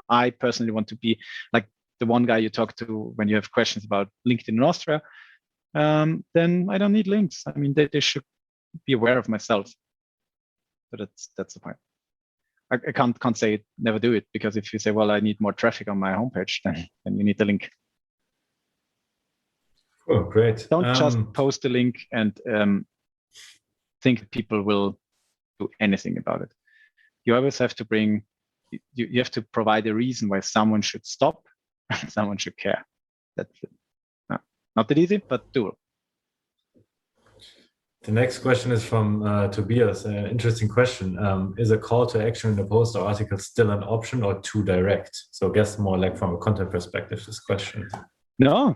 I personally want to be like the one guy you talk to when you have questions about LinkedIn in Austria, then I don't need links. I mean, they should be aware of myself. So that's the point. I can't say it, never do it, because if you say, well, I need more traffic on my homepage, then you need the link. Oh, great. Don't just post the link and think people will do anything about it. You always have to you have to provide a reason why someone should stop and someone should care. That's it. Not that easy, but doable. The next question is from Tobias. Interesting question. Is a call to action in a post or article still an option or too direct? So I guess more like from a content perspective, this question. No.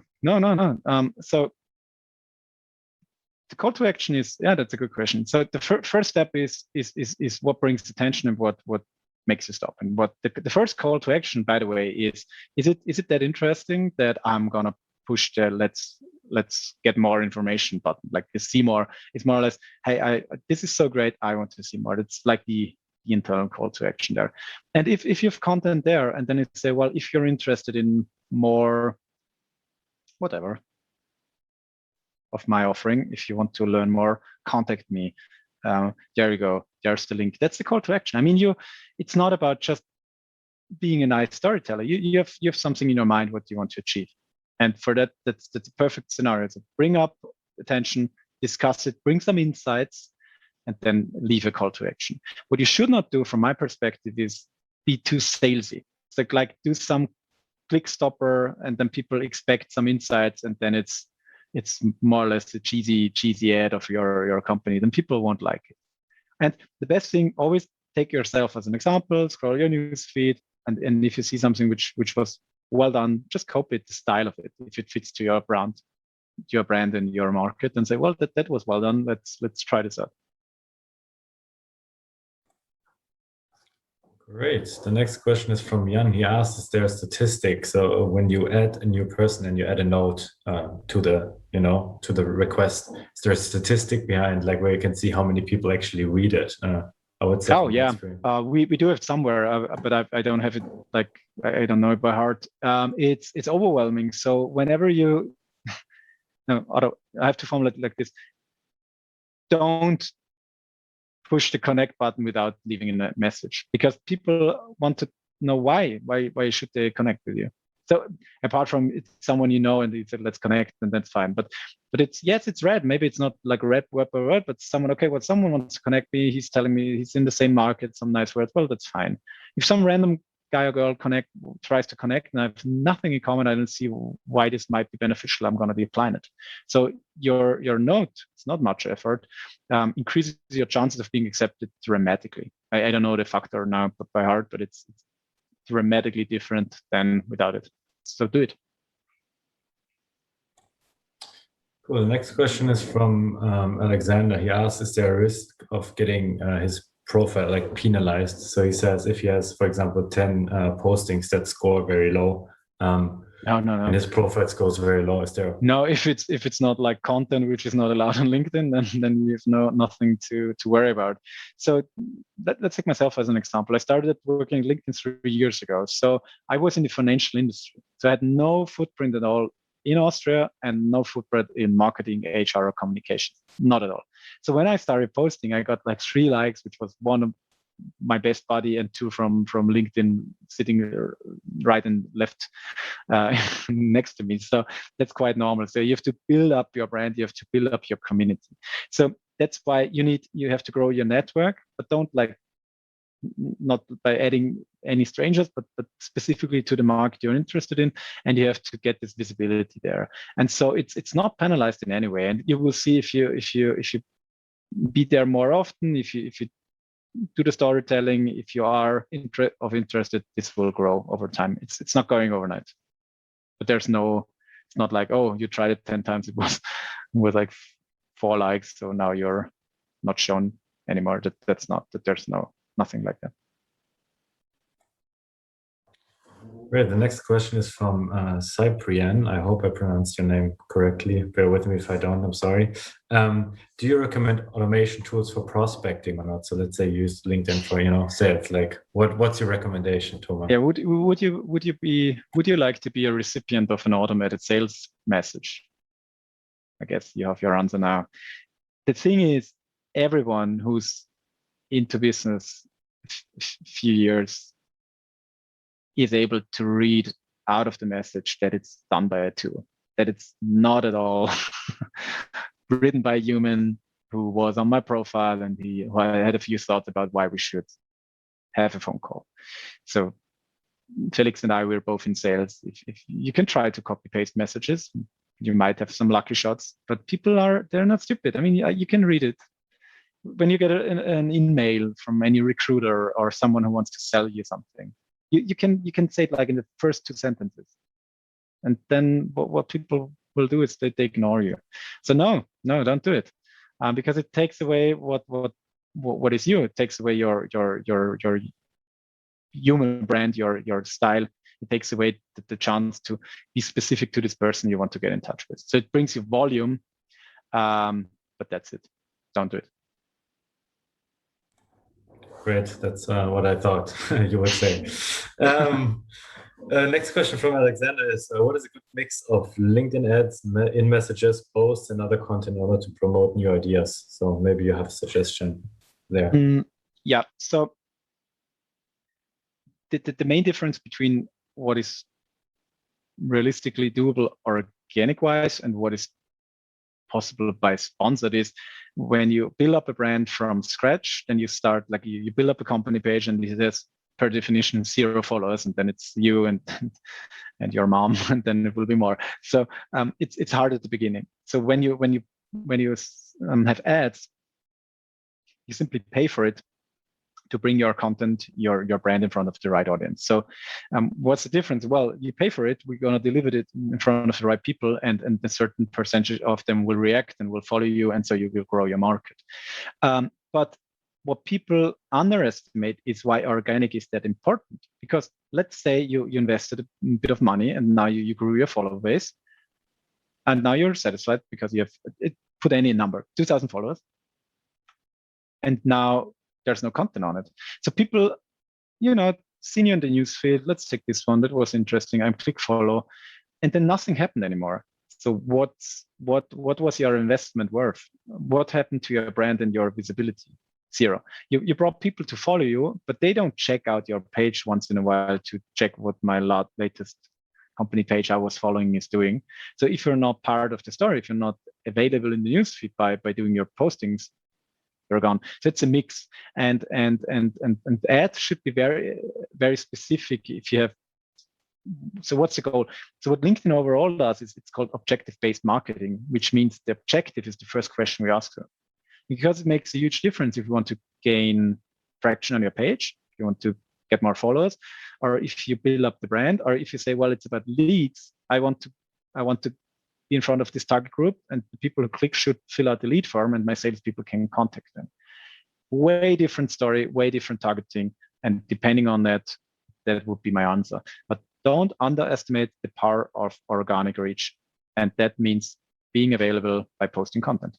So the call to action is, that's a good question. So the first step is what brings attention and what makes you stop. And what the first call to action, by the way, is it that interesting that I'm gonna push the let's let's get more information button. Like the see more, it's more or less, hey, this is so great, I want to see more. It's like the internal call to action there. And if you have content there, and then it say, well, if you're interested in more, whatever, of my offering, if you want to learn more, contact me. There you go. There's the link. That's the call to action. I mean, it's not about just being a nice storyteller. You have something in your mind what you want to achieve, and for that, that's the perfect scenario. So bring up attention, discuss it, bring some insights, and then leave a call to action. What you should not do, from my perspective, is be too salesy. It's like do some click stopper, and then people expect some insights, and then it's more or less a cheesy ad of your company. Then people won't like it. And the best thing, always take yourself as an example, scroll your news feed, and if you see something which was well done, just copy the style of it. If it fits to your brand and your market, and say, well, that was well done. Let's try this out. Great. The next question is from Jan. He asked, is there a statistic? So when you add a new person and you add a note to the request, is there a statistic behind, like, where you can see how many people actually read it? I would say. Oh yeah, we do have somewhere, but I don't have it. Like I don't know it by heart. It's overwhelming. So whenever you, no, Otto, I have to formulate it like this: don't push the connect button without leaving in a message, because people want to know why should they connect with you. So apart from it's someone you know and you said let's connect, and that's fine. But it's, yes, it's red. Maybe it's not like red word by word, but someone, okay, well, someone wants to connect me. He's telling me he's in the same market, some nice words. Well, that's fine. If some random guy or girl tries to connect and I have nothing in common, I don't see why this might be beneficial. I'm going to decline it. So your note, it's not much effort, increases your chances of being accepted dramatically. I don't know the factor now by heart, but it's dramatically different than without it. So do it. Cool. The next question is from Alexander. He asks, is there a risk of getting his profile like penalized? So he says if he has, for example, 10 postings that score very low, no. And his profile scores very low, is there? No, if it's not like content which is not allowed on LinkedIn, then you have nothing to worry about. So let's take myself as an example. I started working at LinkedIn 3 years ago. So I was in the financial industry. So I had no footprint at all in Austria and no footprint in marketing, HR, or communications. Not at all. So when I started posting, I got like 3 likes, which was one of my best buddy, and 2 from LinkedIn sitting right and left next to me. So that's quite normal. So you have to build up your brand, you have to build up your community. So that's why you have to grow your network, but don't not by adding any strangers, but specifically to the market you're interested in, and you have to get this visibility there. And so it's not penalized in any way. And you will see if you be there more often, if you do the storytelling, if you are interested, this will grow over time. It's not going overnight, but it's not like, oh, you tried it 10 times, it was like 4 likes, so now you're not shown anymore. There's nothing like that. Great. The next question is from Cyprian. I hope I pronounced your name correctly. Bear with me if I don't, I'm sorry. Do you recommend automation tools for prospecting or not? So let's say use LinkedIn for, sales. Like what's your recommendation, Thomas? Yeah, would you like to be a recipient of an automated sales message? I guess you have your answer now. The thing is, everyone who's into business a few years is able to read out of the message that it's done by a tool, that it's not at all written by a human who was on my profile and who had a few thoughts about why we should have a phone call. So Felix and I, we're both in sales. If you can try to copy paste messages, you might have some lucky shots, but they're not stupid. I mean, you can read it. When you get an email from any recruiter or someone who wants to sell you something, you can say it like in the first 2 sentences, and then what people will do is they ignore you. So no, don't do it, because it takes away what is you. It takes away your human brand, your style. it takes away the chance to be specific to this person you want to get in touch with. So it brings you volume, but that's it. Don't do it. Great. That's what I thought you would say. Next question from Alexander is, what is a good mix of LinkedIn ads, in-messages, posts, and other content in order to promote new ideas? So maybe you have a suggestion there. Yeah. So the main difference between what is realistically doable organic-wise and what is possible by sponsored is when you build up a brand from scratch, then you start like you build up a company page and it says per definition 0 followers, and then it's you and your mom, and then it will be more. So it's hard at the beginning. So when you have ads, you simply pay for it to bring your content, your brand in front of the right audience. So what's the difference? Well, you pay for it, we're going to deliver it in front of the right people, and a certain percentage of them will react and will follow you, and so you will grow your market. But what people underestimate is why organic is that important. Because let's say you invested a bit of money and now you grew your follower base, and now you're satisfied because you have put any number, 2,000 followers, and now there's no content on it. So people, seen you in the newsfeed. Let's take this one. That was interesting. I click follow, and then nothing happened anymore. So what was your investment worth? What happened to your brand and your visibility? 0. You brought people to follow you, but they don't check out your page once in a while to check what my latest company page I was following is doing. So if you're not part of the story, if you're not available in the newsfeed by doing your postings, you're gone. So it's a mix, and ads should be very, very specific. If you have, so what's the goal? So what LinkedIn overall does is it's called objective-based marketing, which means the objective is the first question we ask them, because it makes a huge difference if you want to gain traction on your page, if you want to get more followers, or if you build up the brand, or if you say, well, it's about leads. I want to be in front of this target group, and the people who click should fill out the lead form, and my salespeople can contact them. Way different story, way different targeting, and depending on that would be my answer. But don't underestimate the power of organic reach, and that means being available by posting content.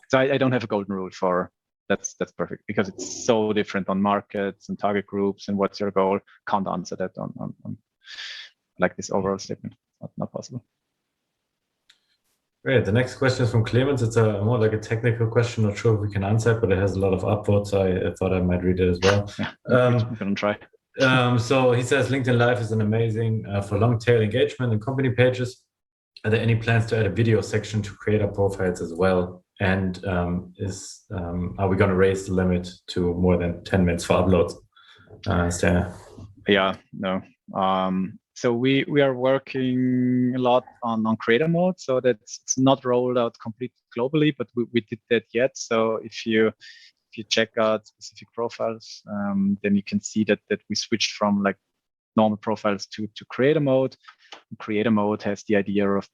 So I don't have a golden rule for that's perfect, because it's so different on markets and target groups and what's your goal. Can't answer that on like this overall statement. Not possible. Great. The next question is from Clemens. It's a more like a technical question. Not sure if we can answer it, but it has a lot of upvotes. So I thought I might read it as well. Yeah, I'm gonna try. So he says LinkedIn Live is an amazing for long tail engagement and company pages. Are there any plans to add a video section to creator profiles as well? And are we going to raise the limit to more than 10 minutes for uploads? Yeah, no. So we are working a lot on creator mode, so it's not rolled out completely globally, but we did that yet. So if you check out specific profiles, then you can see that we switched from like normal profiles to creator mode. Creator mode has the idea of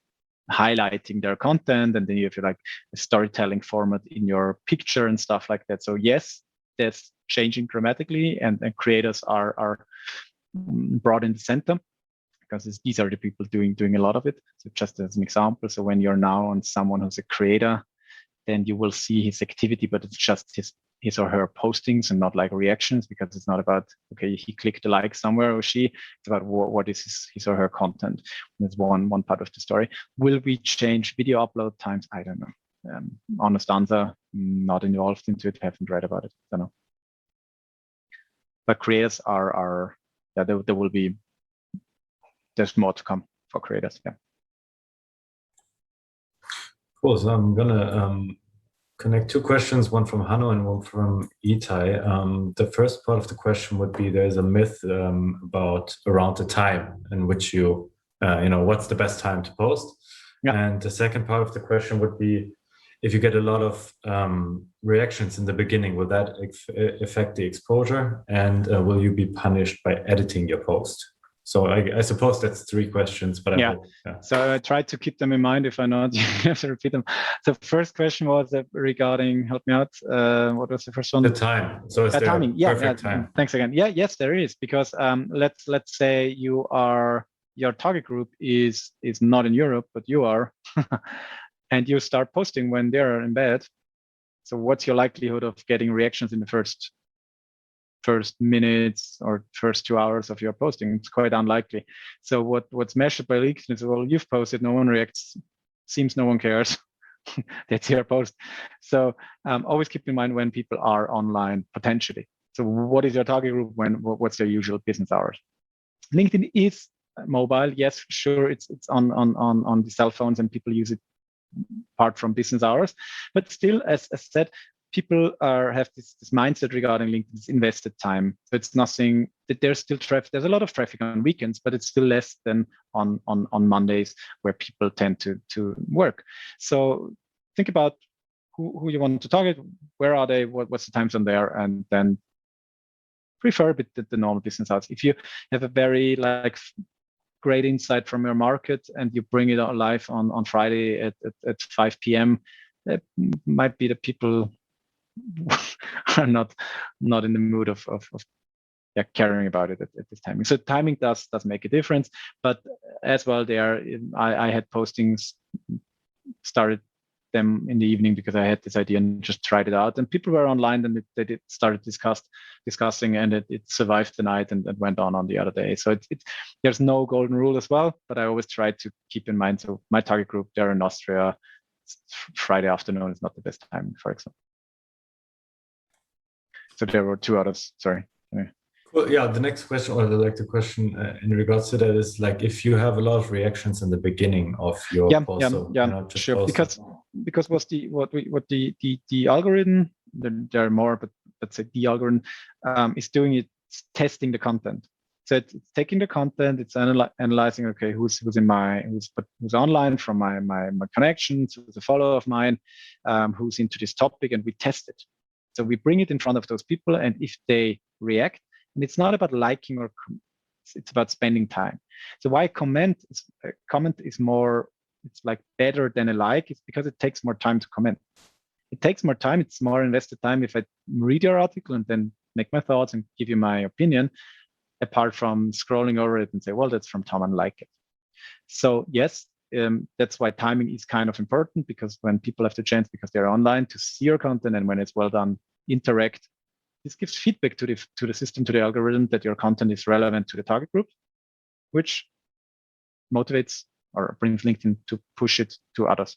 highlighting their content, and then you have like a storytelling format in your picture and stuff like that. So yes, that's changing dramatically, and creators are brought in the center, because these are the people doing a lot of it. So just as an example, so when you're now on someone who's a creator, then you will see his activity, but it's just his or her postings and not like reactions, because it's not about, okay, he clicked a like somewhere or she. It's about what is his or her content. That's one part of the story. Will we change video upload times? I don't know. Honest answer, not involved into it, haven't read about it. Don't know. But creators are there will be, there's more to come for creators. Yeah. Cool. So I'm gonna connect two questions, one from Hanno and one from Itai. The first part of the question would be: there's a myth about around the time in which you what's the best time to post. Yeah. And the second part of the question would be: if you get a lot of reactions in the beginning, will that affect the exposure, and will you be punished by editing your post? So I suppose that's 3 questions, but I hope, So I try to keep them in mind. If I not, you have to repeat them. So first question was regarding, help me out. What was the first one? The time. So is there timing? perfect time? Thanks again. Yes, there is, because let's say your target group is not in Europe, but you are, and you start posting when they're in bed. So what's your likelihood of getting reactions in the first minutes or first 2 hours of your posting? It's quite unlikely. So what's measured by LinkedIn is, well, you've posted, no one reacts, seems no one cares. That's your post. So always keep in mind when people are online potentially. So what is your target group? What's their usual business hours? LinkedIn is mobile. Yes, sure, it's on the cell phones and people use it apart from business hours, but still, as said, people have this mindset regarding LinkedIn's invested time. So it's nothing that there's still traffic. There's a lot of traffic on weekends, but it's still less than on Mondays, where people tend to work. So think about who you want to target, where are they, what's the time zone there, and then prefer a bit the normal business hours. If you have a very great insight from your market and you bring it out live on Friday at 5 p.m., that might be the people are not in the mood of caring about it at this timing. So timing does make a difference, but as well, I had postings started them in the evening because I had this idea and just tried it out, and people were online and they started discussing, and it survived the night and went on the other day. So there's no golden rule as well, but I always try to keep in mind. So my target group, they're in Austria. Friday afternoon is not the best time, for example. So there were 2 others. Sorry. Well, yeah, the next question, or the question in regards to that, is if you have a lot of reactions in the beginning of your post. Sure. Because what the algorithm, there are more, but let's say the algorithm is doing, it's testing the content. So it's taking the content, it's analyzing, okay, who's online from my connections, who's a follower of mine, who's into this topic, and we test it. So we bring it in front of those people, and if they react, and it's not about liking or it's about spending time. So why comment is more, it's better than a like. It's because it takes more time to comment. It takes more time. It's more invested time if I read your article and then make my thoughts and give you my opinion, apart from scrolling over it and say, well, that's from Tom and like it. So yes, that's why timing is kind of important, because when people have the chance, because they're online, to see your content, and when it's well done, interact. This gives feedback to the system, to the algorithm, that your content is relevant to the target group, which motivates or brings LinkedIn to push it to others.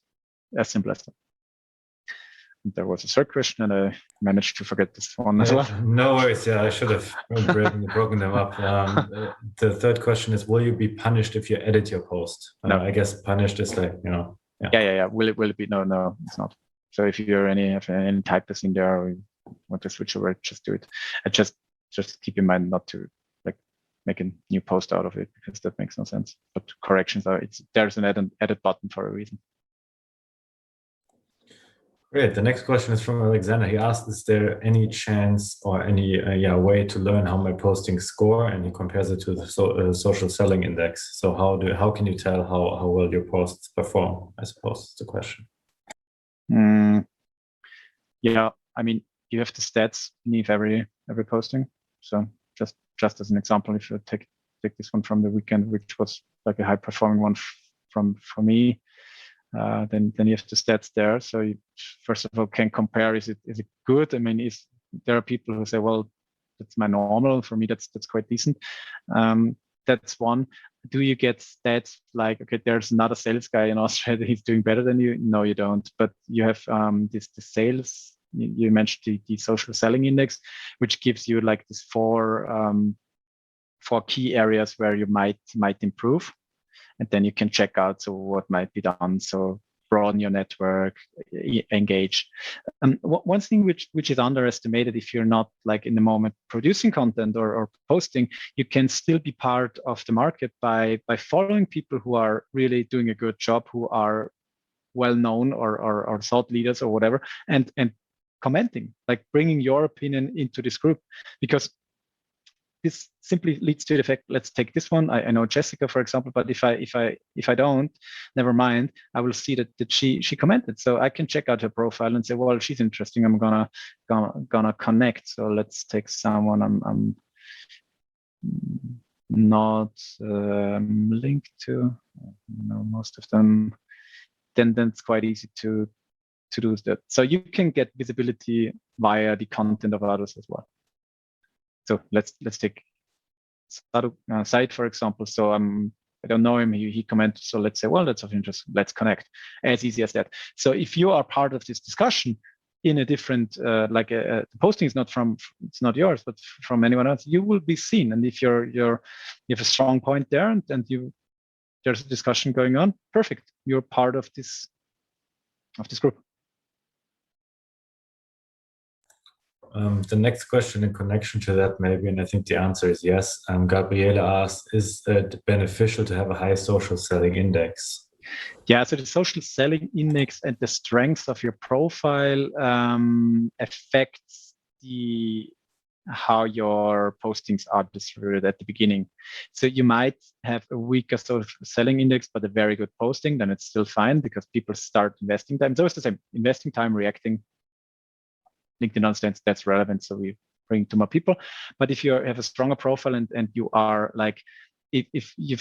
As simple as that. And there was a third question, and I managed to forget this one as well. No worries. Yeah, I should have broken them up. The third question is: will you be punished if you edit your post? No. I guess punished is Yeah. Will it be? No, it's not. So if you're any typos in there, or want to switch over, just do it. And just keep in mind not to make a new post out of it, because that makes no sense. But corrections there's an edit button for a reason. Great. The next question is from Alexander. He asked, is there any chance or any way to learn how my postings score? And he compares it to the social selling index. So how can you tell how well your posts perform, I suppose is the question. Yeah, I mean, you have the stats beneath every posting. So just as an example, if you take this one from the weekend, which was a high performing one for me, then you have the stats there. So you, first of all, can compare, is it good? I mean, there are people who say, well, that's my normal. For me, that's quite decent. That's one. Do you get stats okay, there's another sales guy in Australia, he's doing better than you? No, you don't. But you have the sales. You mentioned the social selling index, which gives you this four key areas where you might improve, and then you can check out what might be done. So broaden your network, engage. One thing which is underestimated, if you're not in the moment producing content or posting, you can still be part of the market by following people who are really doing a good job, who are well known or thought leaders or whatever, and commenting, bringing your opinion into this group. Because this simply leads to the fact, let's take this one. I know Jessica, for example, but if I don't, never mind, I will see that she commented. So I can check out her profile and say, well, she's interesting. I'm gonna connect. So let's take someone I'm not linked to. Most of them. Then it's quite easy to do that. So you can get visibility via the content of others as well. So let's take Said, for example. So I don't know him. He commented. So let's say, well, that's of interest. Let's connect. As easy as that. So if you are part of this discussion in a different, the posting is it's not yours, but from anyone else, you will be seen. And if you have a strong point there, and there's a discussion going on, perfect. You're part of this group. The next question in connection to that, maybe, and I think the answer is yes. Gabriela asked, is it beneficial to have a high social selling index? Yeah, so the social selling index and the strength of your profile affects how your postings are distributed at the beginning. So you might have a weaker social selling index, but a very good posting, then it's still fine because people start investing time. So it's the same, investing time, reacting. LinkedIn understands that's relevant, so we bring to more people. But if you have a stronger profile and you are like, if you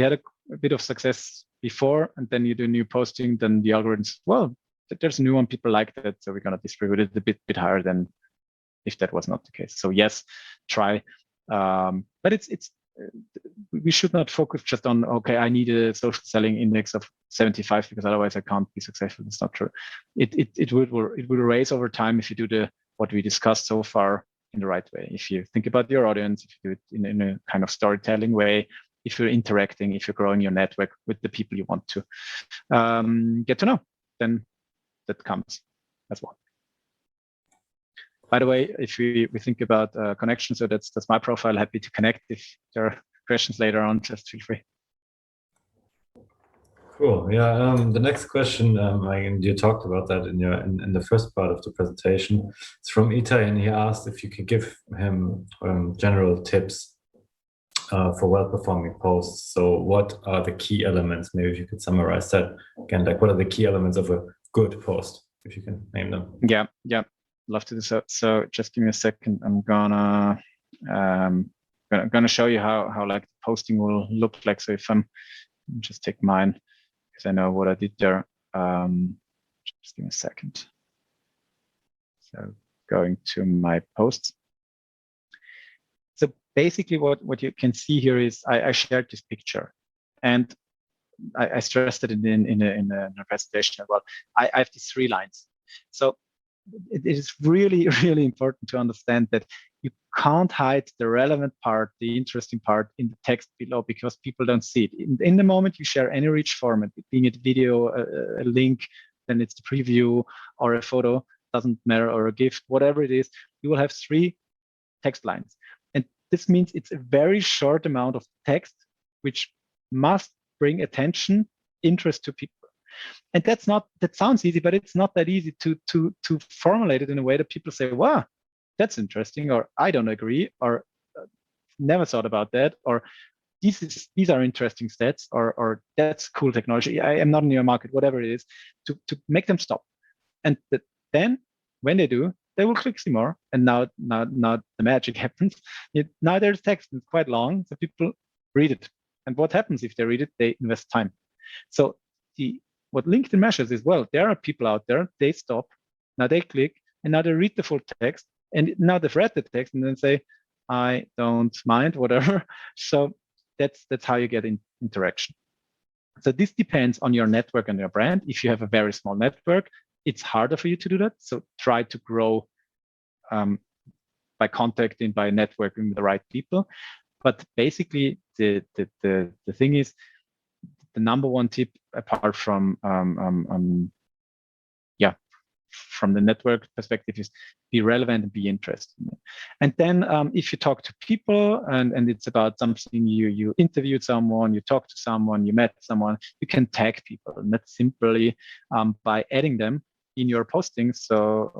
had a bit of success before and then you do new posting, then the algorithms, well, there's a new one, people like that, so we're going to distribute it a bit higher than if that was not the case. So yes, try, but we should not focus just on, okay, I need a social selling index of 75 because otherwise I can't be successful. That's not true. It will raise over time if you do what we discussed so far in the right way. If you think about your audience, if you do it in a kind of storytelling way, if you're interacting, if you're growing your network with the people you want to get to know, then that comes as well. By the way, if we think about connections, so that's my profile. Happy to connect. If there are questions later on, just feel free. Cool. Yeah. The next question, you talked about that in the first part of the presentation. It's from Itai, and he asked if you could give him general tips for well-performing posts. So, what are the key elements? Maybe if you could summarize that again. Like, what are the key elements of a good post, if you can name them? Yeah. Love to do so. So just give me a second. I'm gonna show you how like posting will look like. So if I'm just take mine because I know what I did there. Just give me a second. So going to my posts. So basically, what you can see here is I shared this picture, and I stressed it in a presentation as well. I have these 3 lines. So it is really, really important to understand that you can't hide the relevant part, the interesting part in the text below because people don't see it. In the moment you share any rich format, being it video, a link, then it's the preview or a photo, doesn't matter, or a GIF, whatever it is, you will have 3 text lines. And this means it's a very short amount of text, which must bring attention, interest to people. And that sounds easy, but it's not that easy to formulate it in a way that people say, wow, that's interesting, or I don't agree, or never thought about that, or these are interesting stats, or that's cool technology. I am not in your market, whatever it is, to make them stop. And then when they do, they will click see more. And now the magic happens. Now there's text, it's quite long, so people read it. And what happens if they read it? They invest time. So what LinkedIn measures is, well, there are people out there, they stop, now they click, and now they read the full text, and now they've read the text and then say, I don't mind, whatever. So that's how you get interaction. So this depends on your network and your brand. If you have a very small network, it's harder for you to do that. So try to grow by contacting, by networking with the right people. But basically, the thing is, the number one tip, apart from from the network perspective, is be relevant and be interested. And then if you talk to people and it's about something, you interviewed someone, you talked to someone, you met someone, you can tag people, and that's simply by adding them in your postings. So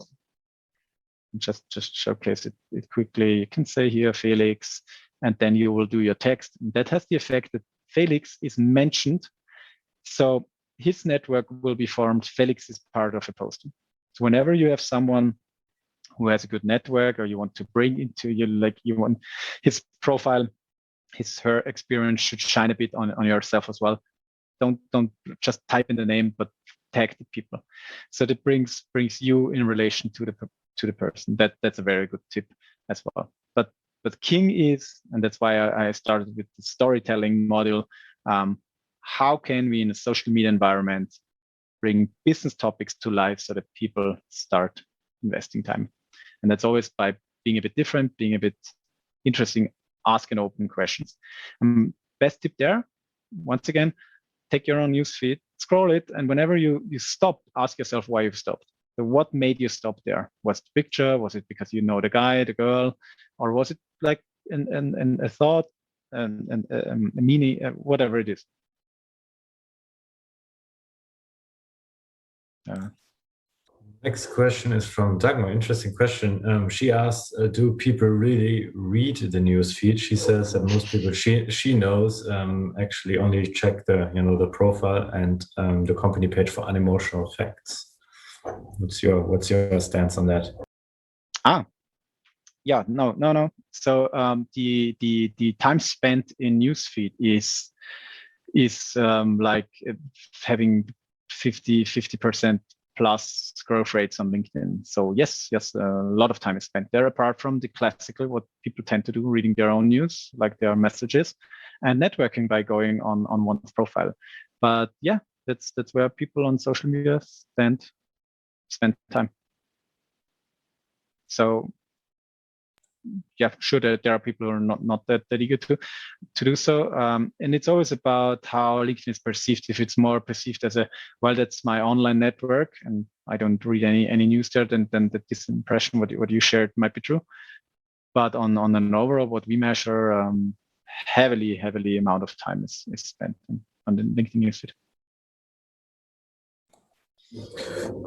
just showcase it quickly. You can say here Felix, and then you will do your text. And that has the effect that Felix is mentioned. So his network will be formed. Felix is part of a posting. So whenever you have someone who has a good network, or you want to bring into you want his profile, her experience should shine a bit on yourself as well. Don't just type in the name, but tag the people. So that brings you in relation to the person. That's a very good tip as well. But king is, and that's why I started with the storytelling module. How can we in a social media environment bring business topics to life so that people start investing time? And that's always by being a bit different, being a bit interesting, asking open questions. Best tip there, once again, take your own newsfeed, scroll it, and whenever you stop, ask yourself why you've stopped. So what made you stop there? Was the picture? Was it because you know the guy, the girl, or was it like a thought and a meaning, whatever it is? Next question is from Dagmar. Interesting question. She asks, do people really read the news feed? She says that most people she knows actually only check the profile and the company page for unemotional facts. What's your stance on that? Yeah, no. So the time spent in newsfeed is like having 50% plus growth rates on LinkedIn. So yes, a lot of time is spent there, apart from the classical, what people tend to do, reading their own news, like their messages, and networking by going on one's profile. But yeah, that's where people on social media spend time. So yeah, sure, there are people who are not that eager to do so. And it's always about how LinkedIn is perceived. If it's more perceived as well, that's my online network, and I don't read any news there, then this impression, what you shared, might be true. But on an overall, what we measure, heavily amount of time is spent on the LinkedIn newsfeed.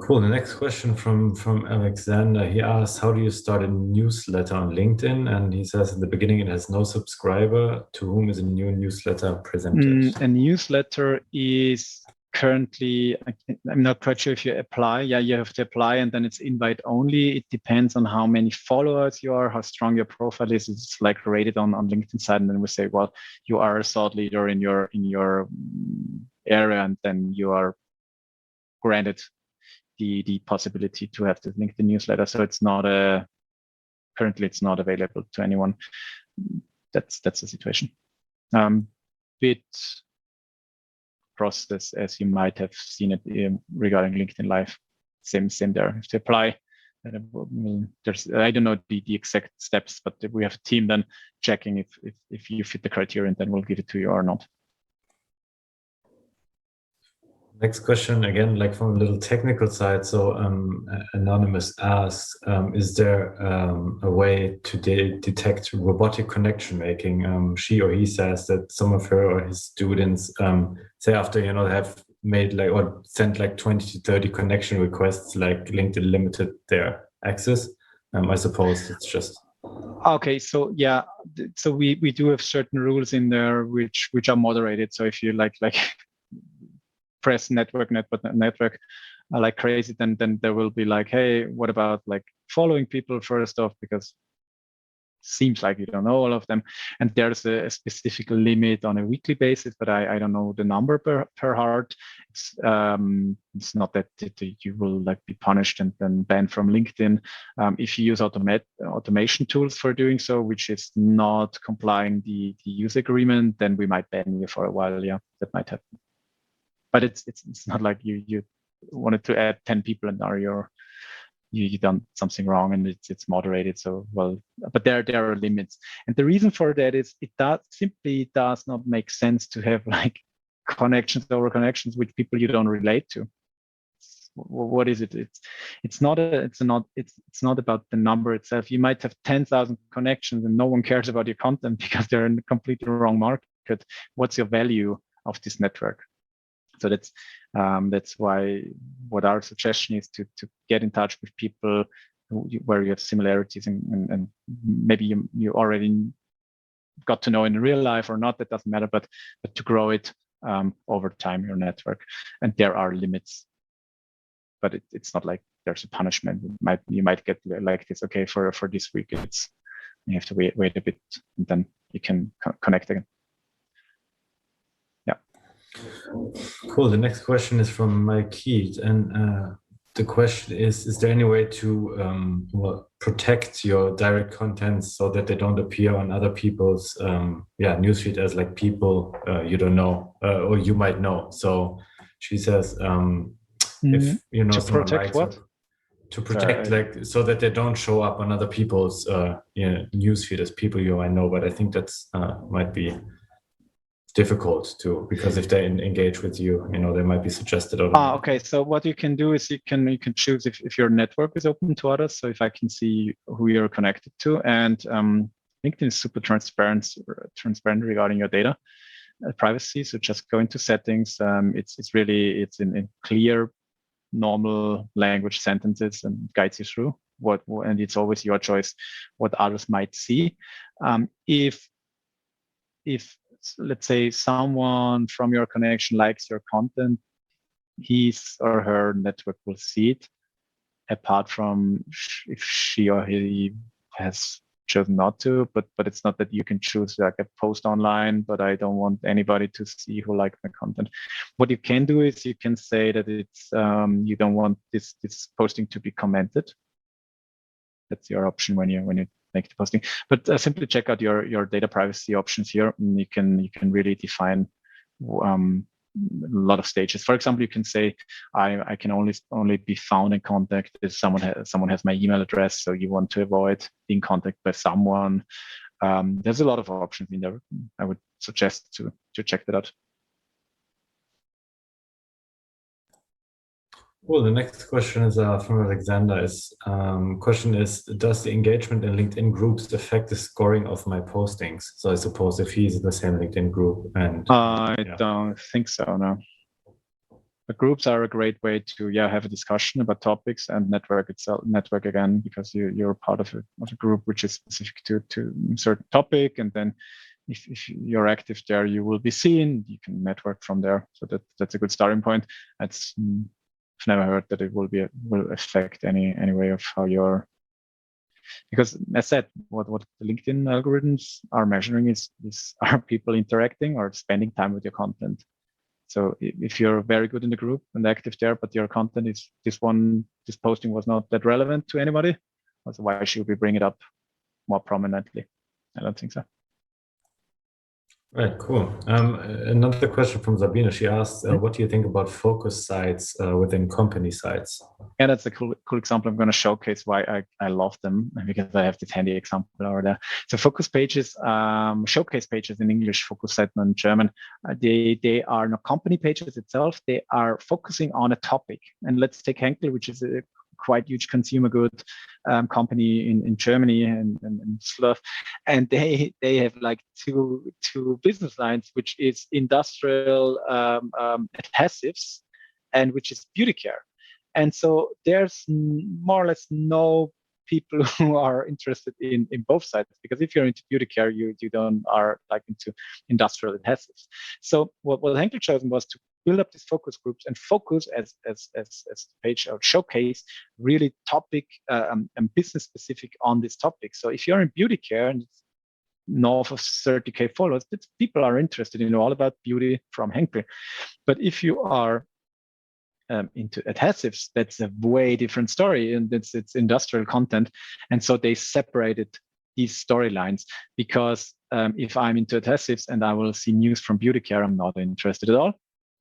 Cool. The next question from Alexander. He asks, how do you start a newsletter on LinkedIn? And he says in the beginning it has no subscriber. To whom is a new newsletter presented? A newsletter is currently, I'm not quite sure if you apply. Yeah, you have to apply, and then it's invite only. It depends on how many followers you are, how strong your profile is. It's like rated on LinkedIn side, and then we say, well, you are a thought leader in your area, and then you are granted the possibility to have the LinkedIn newsletter. So it's not currently it's not available to anyone. That's the situation. Bit process, as you might have seen it regarding LinkedIn Live. Same there. If you apply, there's, I don't know the exact steps, but we have a team then checking if you fit the criteria, and then we'll give it to you or not. Next question, again, like from a little technical side. So Anonymous asks, is there a way to detect robotic connection making? She or he says that some of her or his students say after, have made or sent 20 to 30 connection requests, like LinkedIn limited their access. I suppose it's just... Okay, so yeah, so we do have certain rules in there which are moderated. So if you like press network like crazy, then there will be like, hey, what about following people first off, because seems like you don't know all of them, and there's a specific limit on a weekly basis, but I don't know the number per heart. It's not that you will be punished and then banned from LinkedIn if you use automation tools for doing so, which is not complying the use agreement. Then we might ban you for a while. Yeah, that might happen. But it's not like you wanted to add 10 people and now you done something wrong, and it's moderated. So, well, but there are limits. And the reason for that is it simply does not make sense to have connections over connections with people you don't relate to. What is it? It's not about the number itself. You might have 10,000 connections and no one cares about your content because they're in the completely wrong market. What's your value of this network? So that's why what our suggestion is to get in touch with people where you have similarities and maybe you already got to know in real life or not, that doesn't matter, but to grow it over time, your network. And there are limits, but it's not like there's a punishment. You might get like this, okay, for this week, you have to wait a bit, and then you can connect again. Yeah. Cool. The next question is from Mike Keat, and the question is there any way to protect your direct contents so that they don't appear on other people's newsfeed as like people you don't know or you might know? So she says, if you know to someone protect likes what? To protect, like, so that they don't show up on other people's newsfeed as people you might know. But I think that's might be difficult too, because if they engage with you, they might be suggested. Okay. So what you can do is you can choose if your network is open to others. So if I can see who you're connected to, and LinkedIn is super transparent regarding your data privacy. So just go into settings. It's in clear, normal language sentences and guides you through and it's always your choice what others might see. If let's say someone from your connection likes your content, his or her network will see it, apart from if she or he has chosen not to, but it's not that you can choose like a post online, but I don't want anybody to see who liked my content. What you can do is you can say that it's you don't want this posting to be commented. That's your option when you make the posting. But simply check out your data privacy options here, and you can really define a lot of stages. For example, you can say I can only be found in contact if someone has my email address. So you want to avoid being contacted by someone. There's a lot of options in there. I would suggest to check that out. Well, the next question is from Alexander. Question is, does the engagement in LinkedIn groups affect the scoring of my postings? So I suppose if he's in the same LinkedIn group, and I don't think so, no. But groups are a great way to have a discussion about topics and network again, because you're part of a group which is specific to a certain topic, and then if you're active there, you will be seen. You can network from there, so that's a good starting point. I've never heard that it will affect any way of how you're, because as said, what the LinkedIn algorithms are measuring is are people interacting or spending time with your content. So if you're very good in the group and active there, but your content is this posting was not that relevant to anybody, so why should we bring it up more prominently? I don't think so. Right, cool. Another question from Sabine. She asked, what do you think about focus sites within company sites? Yeah, that's a cool example. I'm going to showcase why I love them, because I have this handy example over there. So focus pages, showcase pages in English, focus site in German, they are not company pages itself. They are focusing on a topic. And let's take Henkel, which is a quite huge consumer good company in Germany and stuff, and they have like two business lines, which is industrial adhesives and which is beauty care. And so there's more or less no people who are interested in both sides, because if you're into beauty care, you don't are like into industrial adhesives. So what Henkel chosen was to build up these focus groups and focus as the page or showcase really topic and business specific on this topic. So if you're in beauty care and it's north of 30K followers, people are interested in all about beauty from Henkel. But if you are into adhesives, that's a way different story, and it's industrial content. And so they separated these storylines, because if I'm into adhesives and I will see news from beauty care, I'm not interested at all.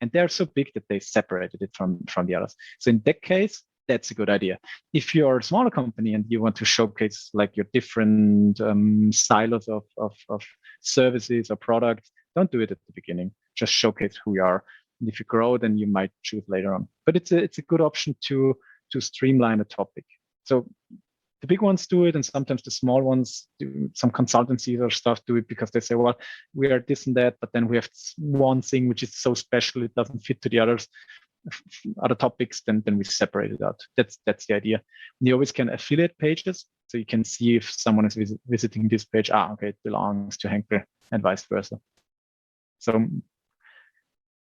And they're so big that they separated it from the others. So in that case, that's a good idea. If you're a smaller company and you want to showcase like your different silos of services or products, don't do it at the beginning. Just showcase who you are. And if you grow, then you might choose later on. But it's a good option to streamline a topic. So the big ones do it, and sometimes the small ones do. Some consultancies or stuff do it because they say, well, we are this and that, but then we have one thing which is so special it doesn't fit to the others. other topics, then we separate it out. That's the idea. And you always can affiliate pages, so you can see if someone is visiting this page. Okay, it belongs to Henkel, and vice versa. So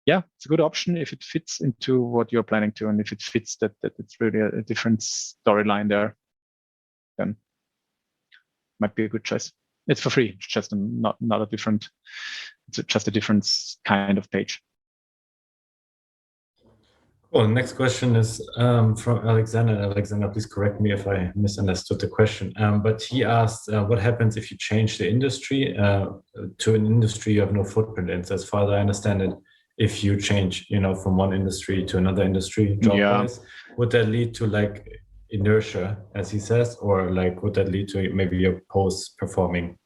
yeah, it's a good option if it fits into what you're planning to, and if it fits that it's really a different storyline there, then might be a good choice. It's for free. It's just not a different. It's just a different kind of page. Well, next question is from Alexander. Alexander, please correct me if I misunderstood the question. But he asked, what happens if you change the industry to an industry you have no footprint in? So as far as I understand it, if you change, from one industry to another industry, job-wise, would that lead to like inertia, as he says, or like would that lead to maybe your post performing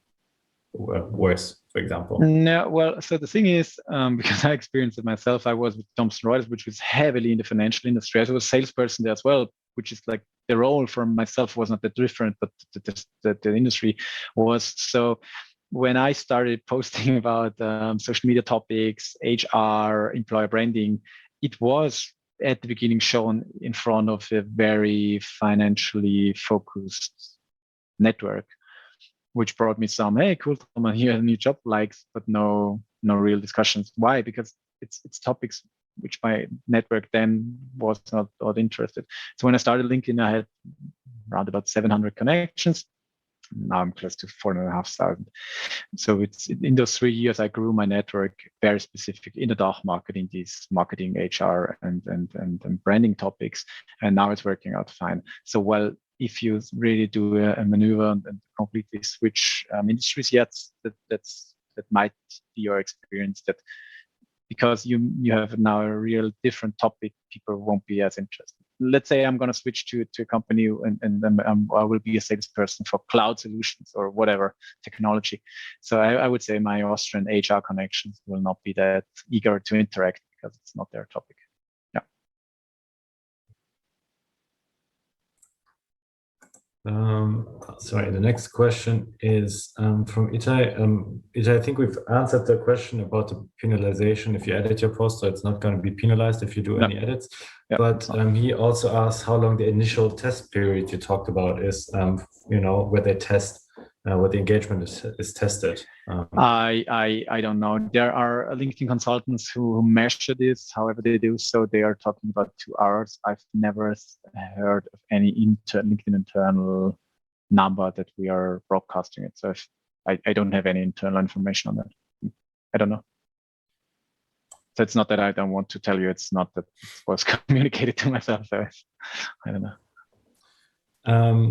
worse, for example? No, well, so the thing is, because I experienced it myself, I was with Thomson Reuters, which was heavily in the financial industry. I was a salesperson there as well, which is like the role for myself was not that different, but the industry was. So when I started posting about social media topics, HR, employer branding, it was at the beginning shown in front of a very financially focused network, which brought me some, hey, cool, Tom, here a new job likes, but no real discussions. Why? Because it's topics which my network then was not interested. So when I started LinkedIn, I had around about 700 connections. Now I'm close to 4,500. So it's in those 3 years, I grew my network very specific in the DACH market, in these marketing, HR, and branding topics. And now it's working out fine. So well, if you really do a maneuver and completely switch industries, yes, that might be your experience. That because you have now a real different topic, people won't be as interested. Let's say I'm going to switch to a company and I will be a salesperson for cloud solutions or whatever technology. So I would say my Austrian HR connections will not be that eager to interact because it's not their topic. Yeah. Sorry, the next question is from Itai. Itai, I think we've answered the question about the penalization if you edit your post, so it's not going to be penalized if you do any edits. Yeah, but he also asked how long the initial test period you talked about is, where they test, where the engagement is tested. I don't know. There are LinkedIn consultants who measure this. However they do so, they are talking about 2 hours. I've never heard of any LinkedIn internal number that we are broadcasting it. So I don't have any internal information on that. I don't know. So it's not that I don't want to tell you. It's not that it was communicated to myself. So I don't know.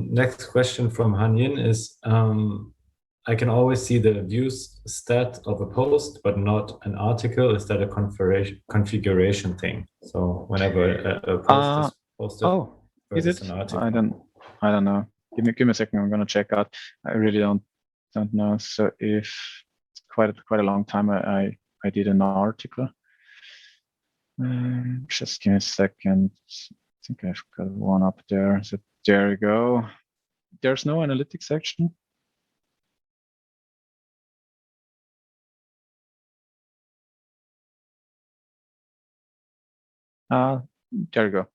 Next question from Han Yin is, I can always see the views stat of a post, but not an article. Is that a configuration thing? So whenever a post is posted, is it? An article. I don't know. Give me a second. I'm gonna check out. I really don't know. So if it's quite a long time, I did an article. Just give me a second. I think I've got one up there. So there you go. There's no analytics section. There you go.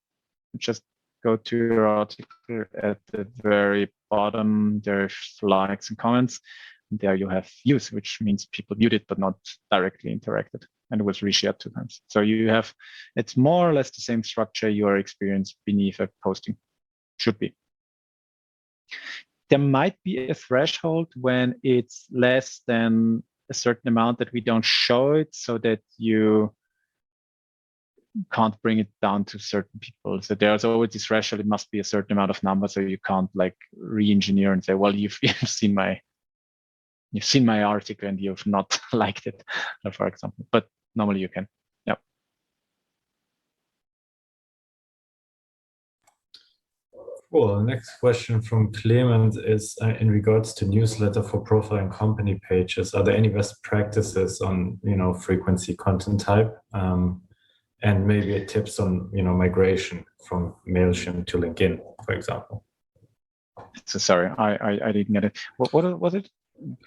Just go to your article at the very bottom. There's likes and comments. And there you have views, which means people viewed it but not directly interacted. And it was reshared 2 times. So you have, it's more or less the same structure your experience beneath a posting should be. There might be a threshold when it's less than a certain amount that we don't show it so that you can't bring it down to certain people. So there's always this threshold. It must be a certain amount of number. So you can't like re-engineer and say, well, you've seen my article and you've not liked it, for example. But normally you can. Yeah. Cool. Next question from Clement is in regards to newsletter for profile and company pages. Are there any best practices on frequency, content type, and maybe tips on migration from MailChimp to LinkedIn, for example? So sorry, I didn't get it. What was it?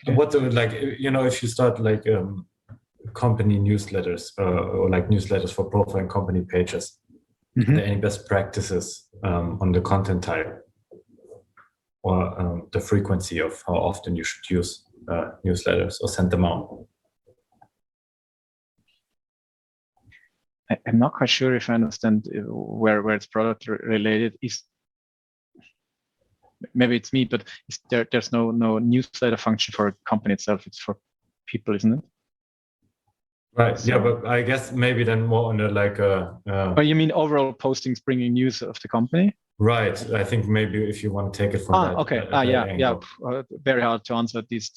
Okay. What like if you start like company newsletters or like newsletters for profile and company pages, Are there any best practices on the content type or the frequency of how often you should use newsletters or send them out? I'm not quite sure if I understand where it's product related. Is maybe it's me, but there's no newsletter function for a company itself. It's for people, isn't it? Right. So, yeah, but I guess maybe then more on the like. Oh, you mean overall postings bringing news of the company? Right. I think maybe if you want to take it from that. Okay. That yeah. angle. Very hard to answer these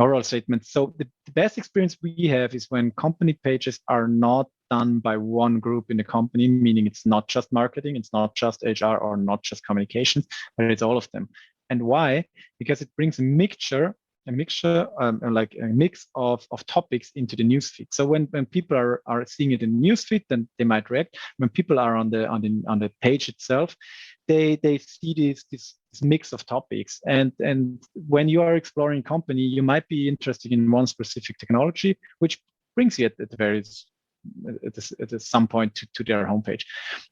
oral statements. So the best experience we have is when company pages are not done by one group in the company, meaning it's not just marketing, it's not just HR, or not just communications, but it's all of them. And why? Because it brings a mix of topics into the newsfeed. So when people are seeing it in the newsfeed, then they might react. When people are on the page itself, they see this mix of topics. And when you are exploring company, you might be interested in one specific technology, which brings you at some point to their homepage.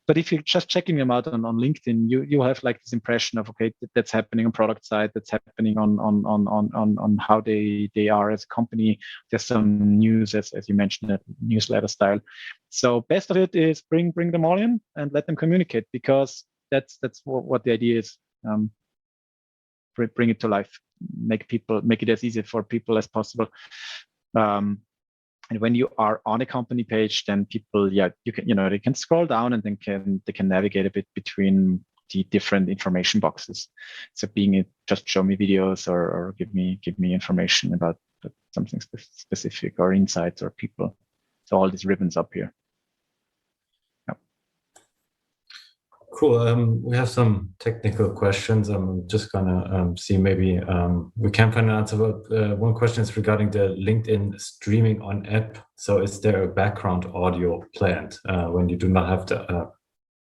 But if you're just checking them out on LinkedIn, you have like this impression of, okay, that's happening on product side, that's happening on how they are as a company. There's some news, as you mentioned, that newsletter style. So best of it is bring them all in and let them communicate, because that's what the idea is. Bring it to life, make it as easy for people as possible. And when you are on a company page, then people, they can scroll down and then they can navigate a bit between the different information boxes. So being it just show me videos or give me information about something specific, or insights, or people. So all these ribbons up here. Cool. We have some technical questions. I'm just gonna see maybe we can find an answer. But one question is regarding the LinkedIn streaming on app. So is there a background audio planned when you do not have the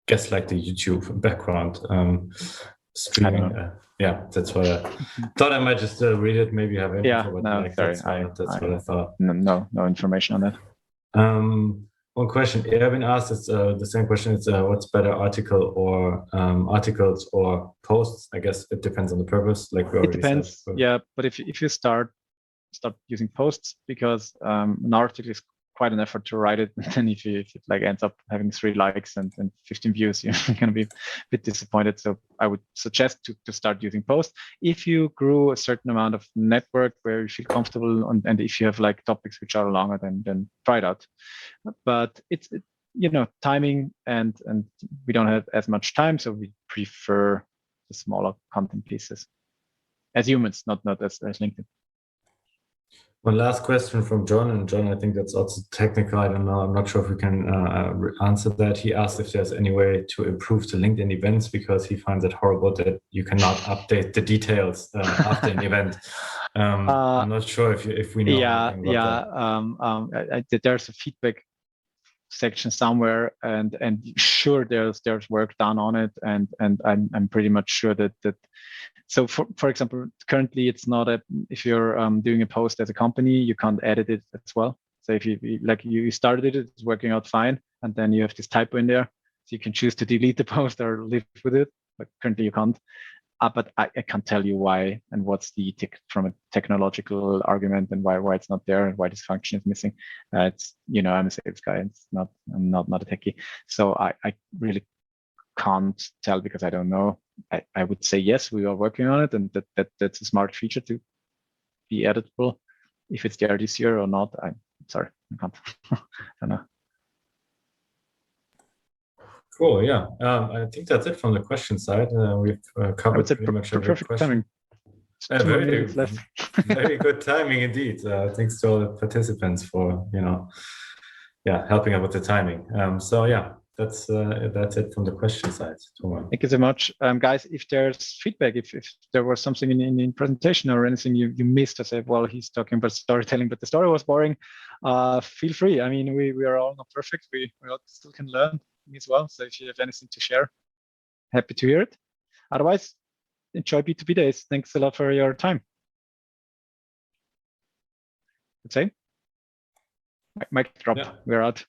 guess like the YouTube background streaming? Yeah, that's what I thought. I might just read it. Maybe you have info. Yeah, no, like, sorry. That's what I thought. No information on that. One question Erwin asked is the same question. It's what's better, articles or posts? I guess it depends on the purpose. Like we already depends. said. Yeah, but if you start using posts, because an article is quite an effort to write it, and then if it like ends up having 3 likes and 15 views, you're gonna be a bit disappointed. So I would suggest to start using posts. If you grew a certain amount of network where you feel comfortable, and if you have like topics which are longer, then try it out. But it's timing, and we don't have as much time, so we prefer the smaller content pieces as humans, not as LinkedIn. One last question from John, and John, I think that's also technical. I don't know. I'm not sure if we can answer that. He asked if there's any way to improve the LinkedIn events, because he finds it horrible that you cannot update the details after an event. I'm not sure if we know. There's a feedback section somewhere, and sure, there's work done on it, and I'm pretty much sure that. So for example, currently it's not if you're doing a post as a company, you can't edit it as well. So if you started it's working out fine, and then you have this typo in there, so you can choose to delete the post or live with it, but currently you can't. But I can't tell you why and what's the from a technological argument, and why it's not there, and why this function is missing. It's I'm a sales guy. I'm not a techie, so I really can't tell, because I don't know. I would say yes, we are working on it, and that's a smart feature to be editable. If it's there this year or not, I'm sorry, I can't. I don't know. Cool. Yeah, I think that's it from the question side. We've covered pretty much every perfect question. Timing. Very good timing indeed. Thanks to all the participants for helping out with the timing. So yeah, that's it from the question side. Thank you so much, guys. If there's feedback, if there was something in presentation or anything you missed, I said, well, he's talking about storytelling, but the story was boring. Feel free. I mean, we are all not perfect. We all still can learn as well. So if you have anything to share, happy to hear it. Otherwise, enjoy B2B Days. Thanks a lot for your time. Let's say, mic drop. Yeah. We're out.